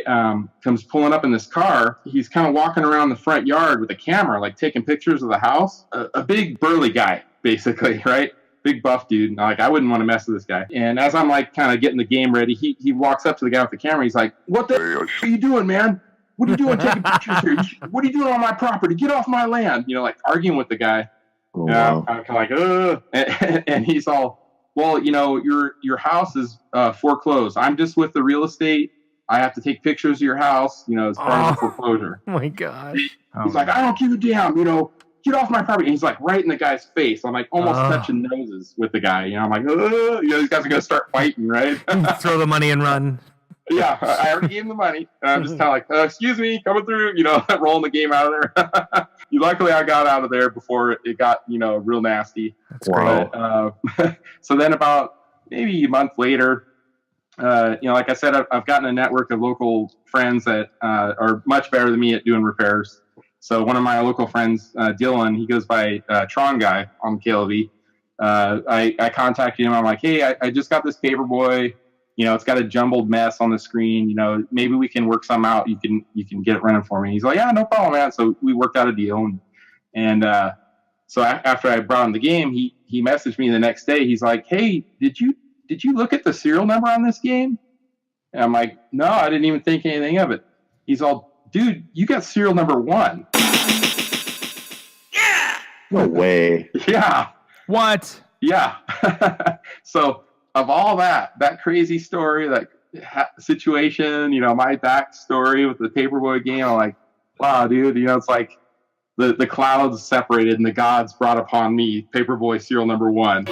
comes pulling up in this car. He's kind of walking around the front yard with a camera, like taking pictures of the house. A big burly guy, basically, right? Big buff dude. Like, I wouldn't want to mess with this guy. And as I'm like kind of getting the game ready, he walks up to the guy with the camera. He's like, what the are you doing, man? What are you doing taking pictures here? What are you doing on my property? Get off my land. Like arguing with the guy. Oh, wow. I'm kind of like, and he's all, well, your house is foreclosed. I'm just with the real estate. I have to take pictures of your house, as part of the foreclosure. Oh my God. He's like, I don't give a damn, get off my property. And he's like right in the guy's face. I'm like almost touching noses with the guy. You know, I'm like, these guys are going to start fighting, right? Throw the money and run. Yeah, I already gave him the money. And I'm just kind of like, excuse me, coming through, rolling the game out of there. Luckily, I got out of there before it got, real nasty. That's great. But, so then about maybe a month later, like I said, I've gotten a network of local friends that are much better than me at doing repairs. So one of my local friends, Dylan, he goes by Tron Guy on KLV. I contacted him. I'm like, hey, I just got this paperboy. It's got a jumbled mess on the screen. Maybe we can work some out. You can get it running for me. He's like, yeah, no problem, man. So we worked out a deal. And so after I brought him the game, he messaged me the next day. He's like, hey, did you look at the serial number on this game? And I'm like, no, I didn't even think anything of it. He's all, dude, you got serial number 1. Yeah. No way. Yeah. What? Yeah. So of all that crazy story, that situation, my backstory with the paperboy game, I'm like, wow, dude, it's like the clouds separated and the gods brought upon me paperboy serial number 1.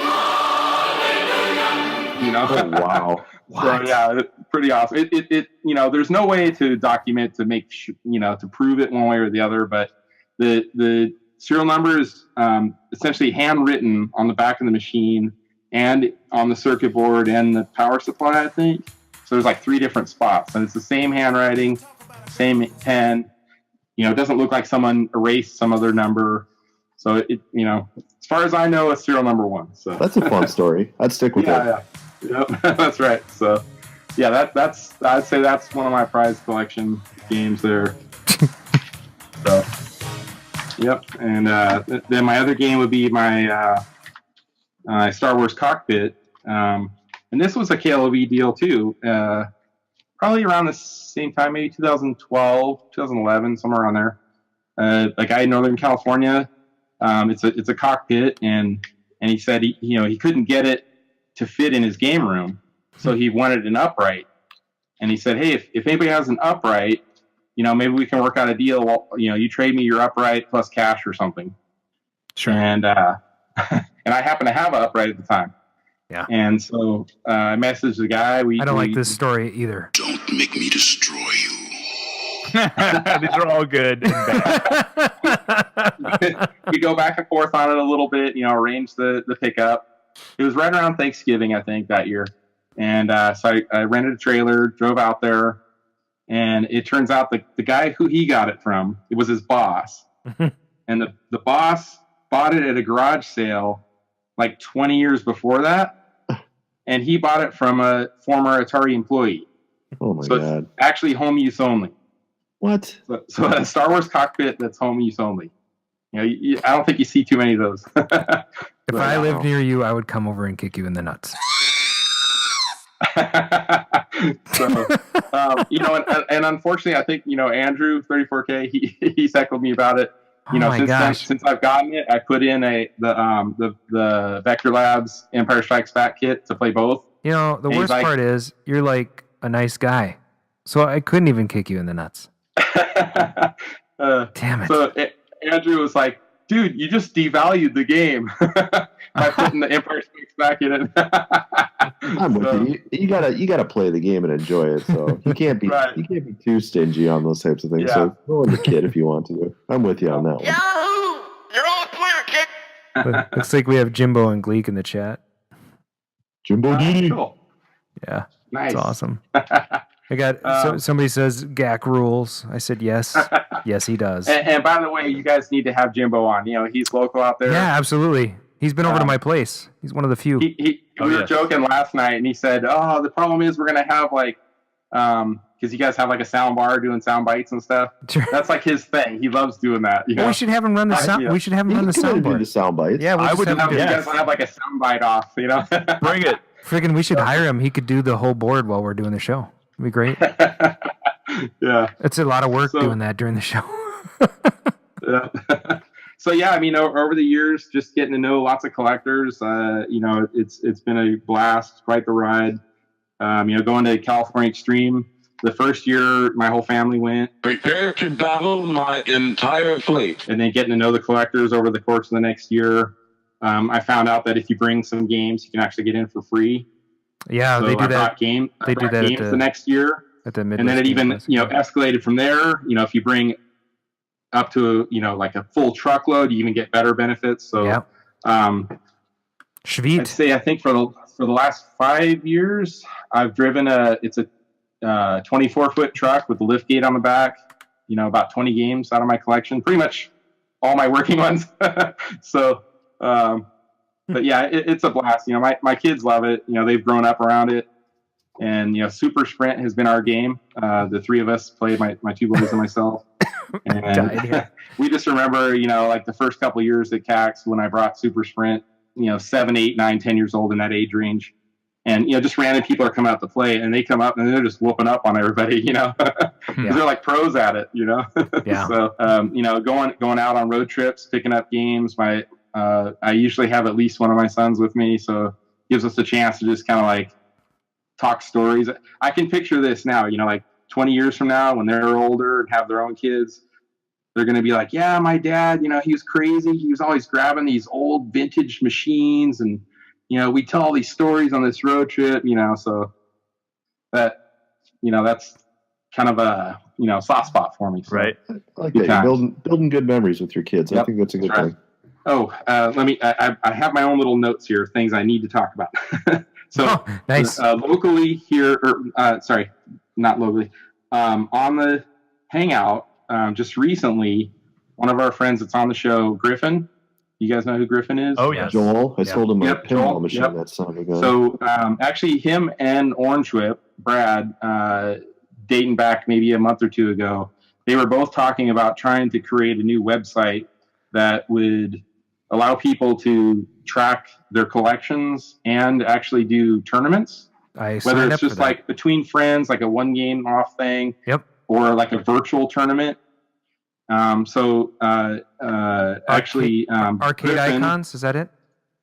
Oh, wow. So yeah, it's pretty awesome. It there's no way to document to make to prove it one way or the other, but the serial number is essentially handwritten on the back of the machine and on the circuit board and the power supply, I think. So there's like 3 different spots, and it's the same handwriting, same pen. It doesn't look like someone erased some other number. So it as far as I know, it's serial number 1. So that's a fun story. I'd stick with that. Yeah. Yep, that's right. So, yeah, I'd say that's one of my prize collection games there. So, yep. And then my other game would be my Star Wars Cockpit. And this was a KLV deal too. Probably around the same time, maybe 2012, 2011, somewhere around there. Like I in Northern California, it's a cockpit, and he said he couldn't get it to fit in his game room, so he wanted an upright. And he said, hey, if anybody has an upright, maybe we can work out a deal. Well, you trade me your upright plus cash or something. Sure. And and I happen to have an upright at the time. Yeah. And so I messaged the guy. I don't like this story either. Don't make me destroy you. These are all good and bad. We go back and forth on it a little bit, arrange the pickup. It was right around Thanksgiving, I think, that year. And so I rented a trailer, drove out there, and it turns out the guy who he got it from, it was his boss. And the boss bought it at a garage sale like 20 years before that, and he bought it from a former Atari employee. Oh, my God. It's actually home use only. What? So a Star Wars cockpit that's home use only. I don't think you see too many of those. If I lived near you, I would come over and kick you in the nuts. So, and unfortunately, I think Andrew 34K he's heckled me about it. Since I've gotten it, I put in the Vector Labs Empire Strikes Back kit to play both. The worst part is you're like a nice guy, so I couldn't even kick you in the nuts. Damn it! So Andrew was like, dude, you just devalued the game by putting the Empire Strikes Back in it. I'm with you. You gotta play the game and enjoy it. So you can't be too stingy on those types of things. Yeah. So throw in the kid if you want to. I'm with you on that one. Yahoo! You're all clear, kid. Looks like we have Jimbo and Gleek in the chat. Jimbo D. Cool. Yeah, nice. That's awesome. I got somebody says Gack rules. I said yes. Yes, he does. And by the way, you guys need to have Jimbo on. he's local out there. Yeah, absolutely. He's been over to my place. He's one of the few. We were joking last night, and he said, "Oh, the problem is we're gonna have because you guys have like a sound bar doing sound bites and stuff. Sure. That's like his thing. He loves doing that. Well, we should have him run the sound. We should have him run the sound bar. The sound bites. Yeah, I would have you guys have like a sound bite off. Bring it. Friggin', we should hire him. He could do the whole board while we're doing the show. It'd be great. Yeah, it's a lot of work doing that during the show. Yeah. So yeah, over the years, just getting to know lots of collectors. It's been a blast, quite the ride. Going to California Extreme the first year, my whole family went. Prepare to battle my entire fleet. And then getting to know the collectors over the course of the next year. I found out that if you bring some games, you can actually get in for free. Yeah, so they do that. I brought games the next year. At the and then it even escalated from there. If you bring up to like a full truckload, you even get better benefits. So Sweet. I'd say I think for the last 5 years, I've driven it's a 24-foot truck with a lift gate on the back. About 20 games out of my collection, pretty much all my working ones. So, but yeah, it's a blast. My kids love it. They've grown up around it. And, Super Sprint has been our game. The three of us played, my two boys and myself. And we just remember, like the first couple of years at CAX when I brought Super Sprint, 7, 8, 9, 10 years old in that age range. And, just random people are coming out to play and they come up and they're just whooping up on everybody, because they're like pros at it, Yeah. So, going out on road trips, picking up games. I usually have at least one of my sons with me. So it gives us a chance to just kind of like talk stories. I can picture this now, like 20 years from now when they're older and have their own kids, they're going to be like, yeah, my dad, he was crazy. He was always grabbing these old vintage machines and, we tell all these stories on this road trip, so that's kind of a, soft spot for me. So. Right. I like that. You're building good memories with your kids. Yep. I think that's a good thing. Oh, I have my own little notes here, things I need to talk about. So nice. Locally here, not locally, on the Hangout, just recently, one of our friends that's on the show, Griffin. You guys know who Griffin is? Oh, yes. Joel. I sold him a pinball machine that son of a gun. So actually, him and Orange Whip, Brad, dating back maybe a month or two ago, they were both talking about trying to create a new website that would allow people to track their collections and actually do tournaments. Whether it's just like between friends, like a one game off thing, or like a virtual tournament. Actually, Arcade Griffin, Icons, is that it?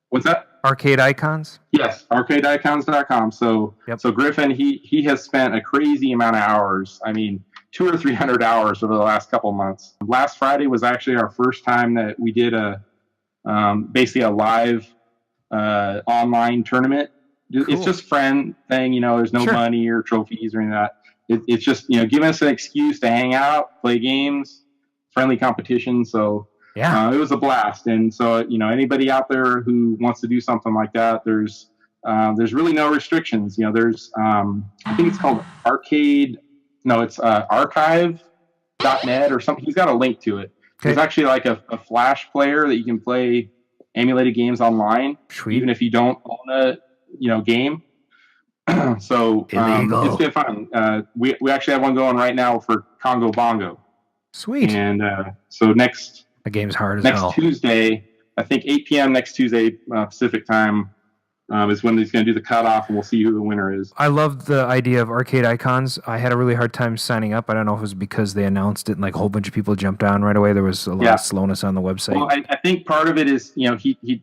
What's that? Arcade Icons? Yes, arcadeicons.com. So Griffin, he has spent a crazy amount of hours. I mean, 200 or 300 hours over the last couple of months. Last Friday was actually our first time that we did basically a live online tournament. Cool. It's just friend thing, there's no money or trophies or anything like that. It's just, giving us an excuse to hang out, play games, friendly competition. So it was a blast. And so, anybody out there who wants to do something like that, there's really no restrictions. There's, I think it's called archive.net or something. He's got a link to it. Okay. There's actually like a Flash player that you can play emulated games online, even if you don't own a game. So it's been fun. We actually have one going right now for Congo Bongo. Sweet. And so the game's hard as hell. Next Tuesday, I think 8 p.m. next Tuesday Pacific time is when he's going to do the cutoff, and we'll see who the winner is. I love the idea of Arcade Icons. I had a really hard time signing up. I don't know if it was because they announced it and like a whole bunch of people jumped on right away. There was a lot of slowness on the website. Well, I think part of it is, it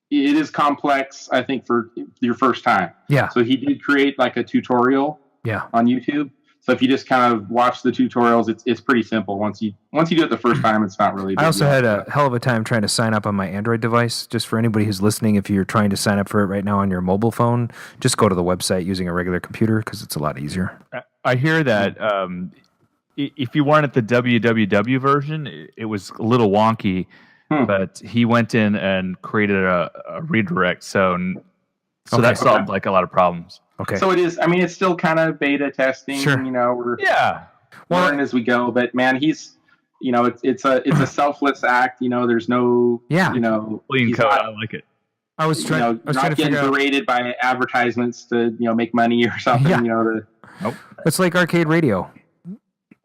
is complex, I think, for your first time. Yeah. So he did create like a tutorial on YouTube. So if you just kind of watch the tutorials, it's pretty simple. Once you do it the first time, it's not really big. I also had a hell of a time trying to sign up on my Android device. Just for anybody who's listening, if you're trying to sign up for it right now on your mobile phone, just go to the website using a regular computer because it's a lot easier. I hear that if you wanted the www version, it was a little wonky, but he went in and created a redirect. So that solved like a lot of problems. Okay. So it is. I mean, it's still kind of beta testing. Sure. We're learning as we go. But man, he's, it's a selfless act. There's no, clean code. I like it. I was trying to getting berated by advertisements to make money or something. Nope. It's like arcade radio.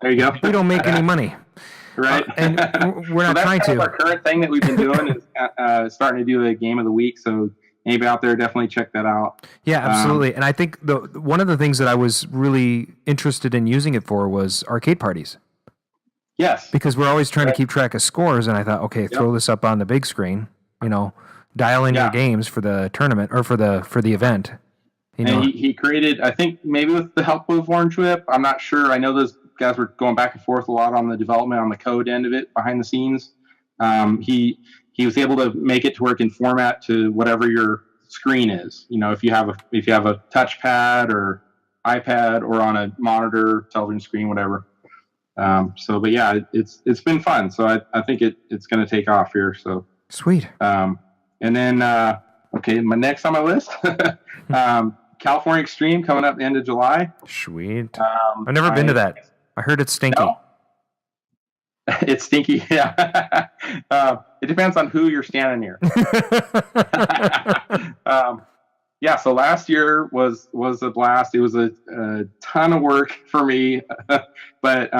There you go. We don't make any money. Right. And we're not trying to. Our current thing that we've been doing is starting to do a game of the week. So anybody out there, definitely check that out. Yeah, absolutely. And I think one of the things that I was really interested in using it for was arcade parties. Yes. Because we're always trying to keep track of scores, and I thought, okay, throw this up on the big screen, dial in your games for the tournament or for the event, He created, I think maybe with the help of Orange Whip, I'm not sure. I know those guys were going back and forth a lot on the development, on the code end of it, behind the scenes. He was able to make it to work in format to whatever your screen is. If you have a touchpad or iPad or on a monitor, television screen, whatever. But yeah, it's been fun. So I think it's going to take off here. So sweet. And then my next on my list, California Extreme coming up the end of July. Sweet. I've never been to that. I heard it's stinky. No. It's stinky, yeah. It depends on who you're standing near. Yeah, so last year was a blast. It was a ton of work for me, but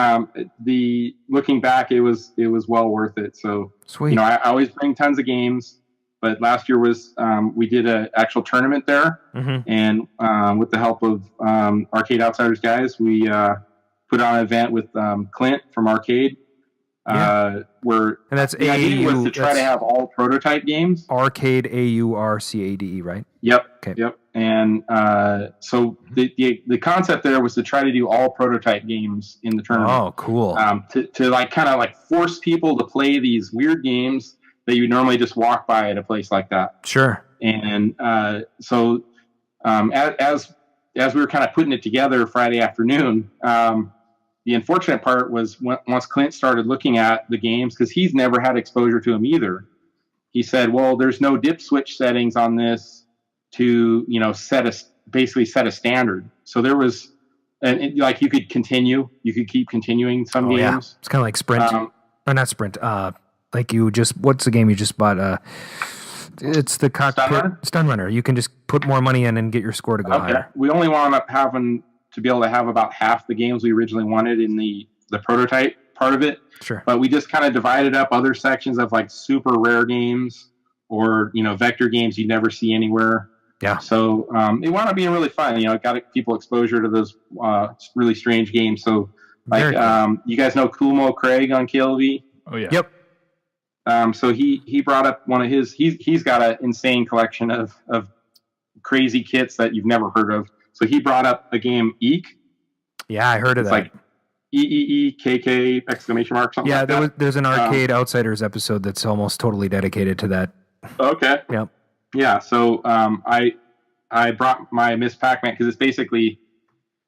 looking back, it was well worth it. So sweet. I always bring tons of games, but last year was we did an actual tournament there, and with the help of Arcade Outsiders guys, we put on an event with Clint from Arcade. Yeah. And that's the idea was to try to have all prototype games. Arcade, AURCADE, right? Yep. Okay. Yep. And so the concept there was to try to do all prototype games in the tournament. Oh, cool. To like kind of like force people to play these weird games that you normally just walk by at a place like that. Sure. And so as we were kind of putting it together Friday afternoon, the unfortunate part was once Clint started looking at the games, because he's never had exposure to them either. He said, "Well, there's no dip switch settings on this to basically set a standard." So there was, like you could keep continuing some games. Yeah. It's kind of like Sprint, or not Sprint. Like what's the game you just bought? It's the cockpit Stun Runner. You can just put more money in and get your score to go higher. We only wound up having to be able to have about half the games we originally wanted in the prototype part of it. Sure. But we just kind of divided up other sections of like super rare games or, vector games you never see anywhere. Yeah. So it wound up being really fun. It got people exposure to those really strange games. So like, you guys know Cool Mo Craig on KLV? Oh yeah. Yep. So he brought up one of his, he's got an insane collection of crazy kits that you've never heard of. So he brought up the game Eek. Yeah, I heard of that. Like EEEKK exclamation mark something. Yeah, like that. there's an Arcade Outsiders episode that's almost totally dedicated to that. Okay. Yep. Yeah. So I brought my Miss Pac-Man because it's basically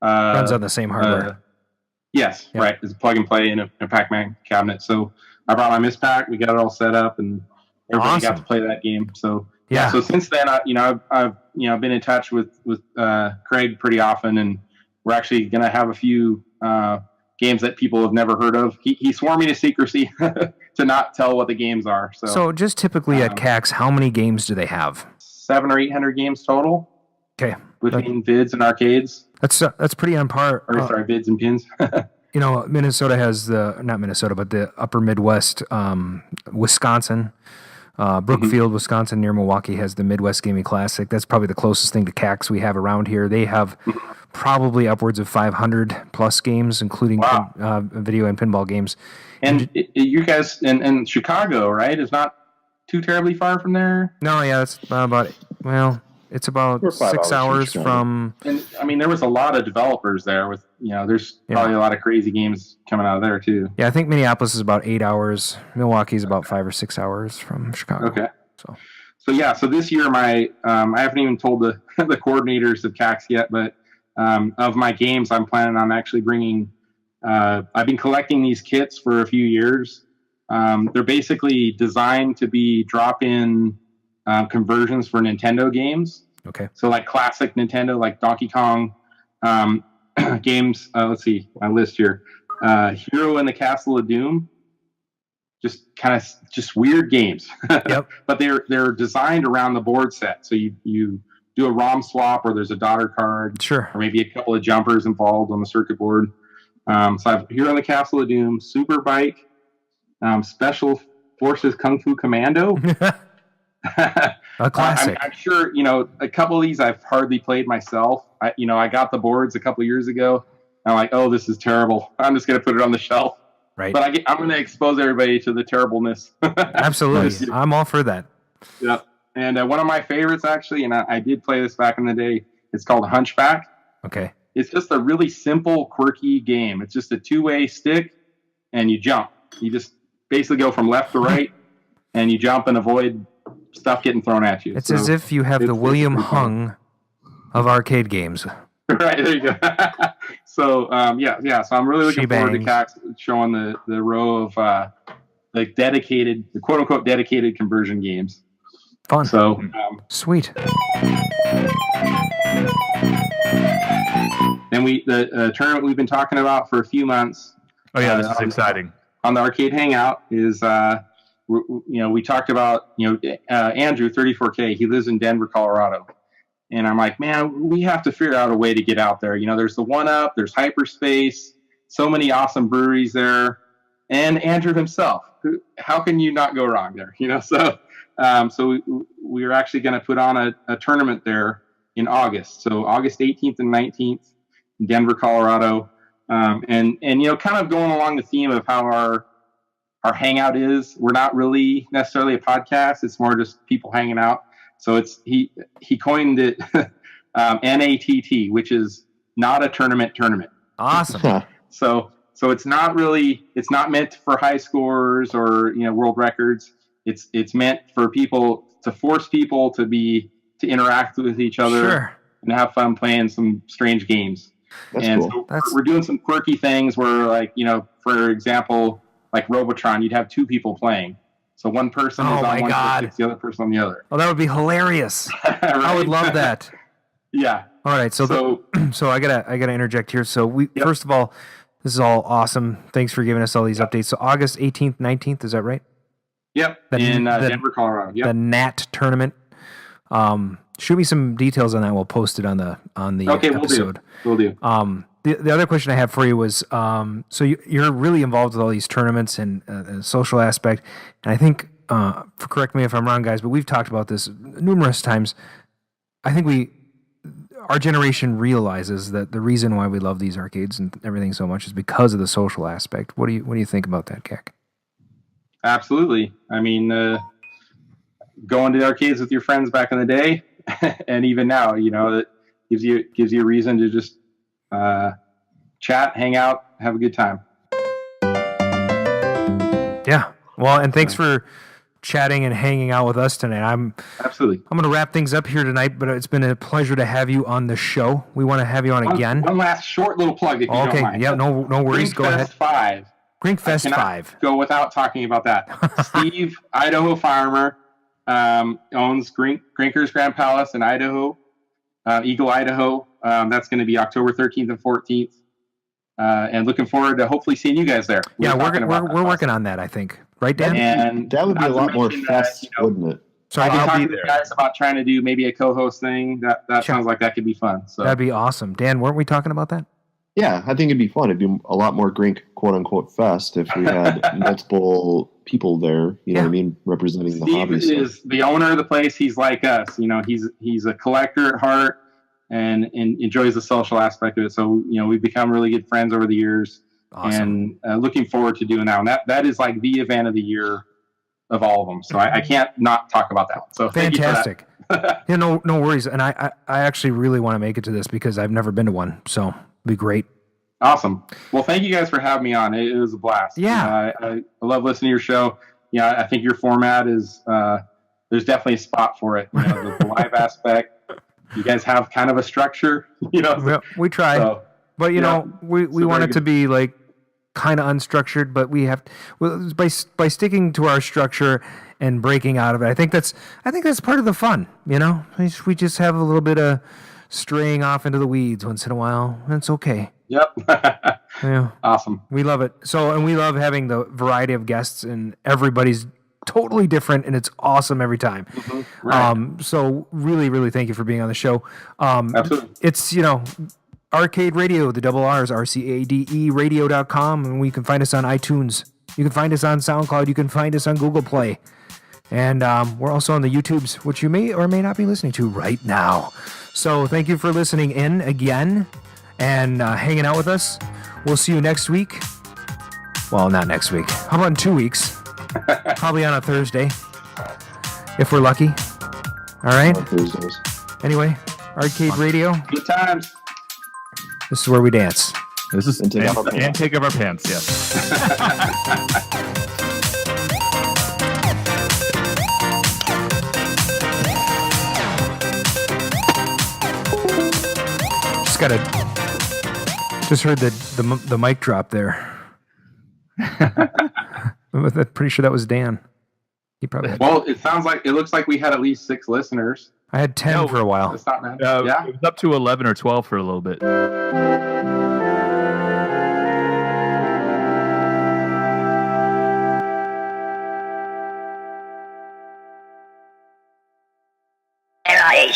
runs on the same hardware. Yes, yep. Right. It's a plug and play in a Pac-Man cabinet. So I brought my Miss Pac. We got it all set up, and everybody got to play that game. So yeah. So since then, I've been in touch with Craig pretty often, and we're actually going to have a few games that people have never heard of. He swore me to secrecy to not tell what the games are. So just typically at CAX, how many games do they have? 700 or 800 games total. Okay. Between vids and arcades. That's pretty on par. Vids and pins. Minnesota has not Minnesota, but the upper Midwest, Wisconsin. Brookfield, Wisconsin, near Milwaukee, has the Midwest Gaming Classic. That's probably the closest thing to CAX we have around here. They have probably upwards of 500 plus games, including video and pinball games. And you guys in Chicago, right? Is not too terribly far from there. No, yeah, it's it's about 6 hours from. And I mean, there was a lot of developers there with, there's probably a lot of crazy games coming out of there too. Yeah, I think Minneapolis is about 8 hours. Milwaukee is about 5 or 6 hours from Chicago. Okay. So this year, I haven't even told the coordinators of CAX yet, but of my games, I'm planning on actually bringing. I've been collecting these kits for a few years. They're basically designed to be drop-in conversions for Nintendo games. Okay. So like classic Nintendo, like Donkey Kong games. Let's see my list here. Hero in the Castle of Doom. Just weird games. Yep. But they're designed around the board set. So you do a ROM swap, or there's a daughter card. Sure. Or maybe a couple of jumpers involved on the circuit board. So I have Hero in the Castle of Doom, Super Bike, Special Forces Kung Fu Commando. A classic. I'm sure, a couple of these I've hardly played myself. I got the boards a couple of years ago. I'm like, oh, this is terrible. I'm just going to put it on the shelf. Right. But I'm going to expose everybody to the terribleness. Absolutely. I'm all for that. Yeah. And one of my favorites, actually, and I did play this back in the day, It's called Hunchback. Okay. It's just a really simple, quirky game. It's just a 2-way stick, and you jump. You just basically go from left to right, and you jump and avoid stuff getting thrown at you. It's as if you have the William Hung of arcade games. Right, there you go. So, So I'm really looking forward to Cax showing the row of the quote-unquote dedicated conversion games. Fun. So, sweet. Then the tournament we've been talking about for a few months. Oh yeah, this is exciting. On the Arcade Hangout is, we talked about, Andrew 34K. He lives in Denver, Colorado, and I'm like, man, we have to figure out a way to get out there. There's the 1UP, there's Hyperspace, so many awesome breweries there, and Andrew himself. How can you not go wrong there? So we are actually going to put on a tournament there in August. So August 18th and 19th in Denver, Colorado. And kind of going along the theme of how our hangout is, we're not really necessarily a podcast. It's more just people hanging out. So he coined it NATT, which is not a tournament. Awesome. So it's not meant for high scores or, world records. It's meant for people to force people to interact with each other and have fun playing some strange games. That's cool. So we're doing some quirky things where, for example, like Robotron, you'd have 2 people playing. So one person is on one side, the other person on the other. Oh, that would be hilarious. Right? I would love that. Yeah. All right. So I gotta interject here. So first of all, this is all awesome. Thanks for giving us all these updates. So August 18th, 19th, is that right? Yep. In Denver, Colorado. Yep. The NAT tournament. Shoot me some details on that. We'll post it on the episode. We'll do. The other question I have for you was, so you're really involved with all these tournaments and the social aspect, and I think, correct me if I'm wrong, guys, but we've talked about this numerous times. I think our generation realizes that the reason why we love these arcades and everything so much is because of the social aspect. What do you think about that, Gack? Absolutely. I mean, going to the arcades with your friends back in the day, and even now, it gives you a reason to just chat, hang out, have a good time. Yeah. Well, and thanks for chatting and hanging out with us tonight. Absolutely. I'm going to wrap things up here tonight, but it's been a pleasure to have you on the show. We want to have you on again. One last short little plug, if you don't mind. Yeah, no worries. Go ahead. 5. Grinkfest 5. Go without talking about that. Steve, Idaho farmer, owns Grinker's Grand Palace in Idaho, Eagle, Idaho. That's going to be October 13th and 14th. And looking forward to hopefully seeing you guys there. We're working on that, I think. Right, Dan? And that would be a lot more fast, wouldn't it? So I can talk to the guys about trying to do maybe a co-host thing. That sounds like that could be fun. So that'd be awesome. Dan, weren't we talking about that? Yeah, I think it'd be fun. It'd be a lot more Grink quote-unquote fest if we had multiple people there, you know what I mean, representing the hobby. Steve is the owner of the place. He's like us. He's a collector at heart and enjoys the social aspect of it. So, we've become really good friends over the years. Awesome. And looking forward to doing that. And that is like the event of the year of all of them. So I can't not talk about that one. So fantastic. Yeah, no worries. And I actually really want to make it to this because I've never been to one. So it'd be great. Awesome. Well, thank you guys for having me on. It was a blast. Yeah. I love listening to your show. Yeah, I think your format is, there's definitely a spot for it. The live aspect. You guys have kind of a structure, We try. So, but, we want it to be like kind of unstructured, but we have by sticking to our structure and breaking out of it. I think that's part of the fun, We just have a little bit of straying off into the weeds once in a while. It's okay. Yep. Yeah. Awesome. We love it. So, and we love having the variety of guests, and everybody's totally different, and it's awesome every time. Mm-hmm. Right. So really, really thank you for being on the show. Absolutely. It's, Arcade Radio, the double R's, RCADE radio.com, and we can find us on iTunes. You can find us on SoundCloud. You can find us on Google Play. And we're also on the YouTubes, which you may or may not be listening to right now. So thank you for listening in again and hanging out with us. We'll see you next week. Well, not next week. How about in 2 weeks? Probably on a Thursday, if we're lucky. All right? Thursdays. Anyway, Arcade Radio. Good times. This is where we dance. This is And take off our pants. And take off our pants, yes. Just heard the mic drop there. I'm pretty sure that was Dan. He probably had. Well, it looks like we had at least 6 listeners. I had 10 for a while. That's not bad. Yeah, it was up to 11 or 12 for a little bit. Hey,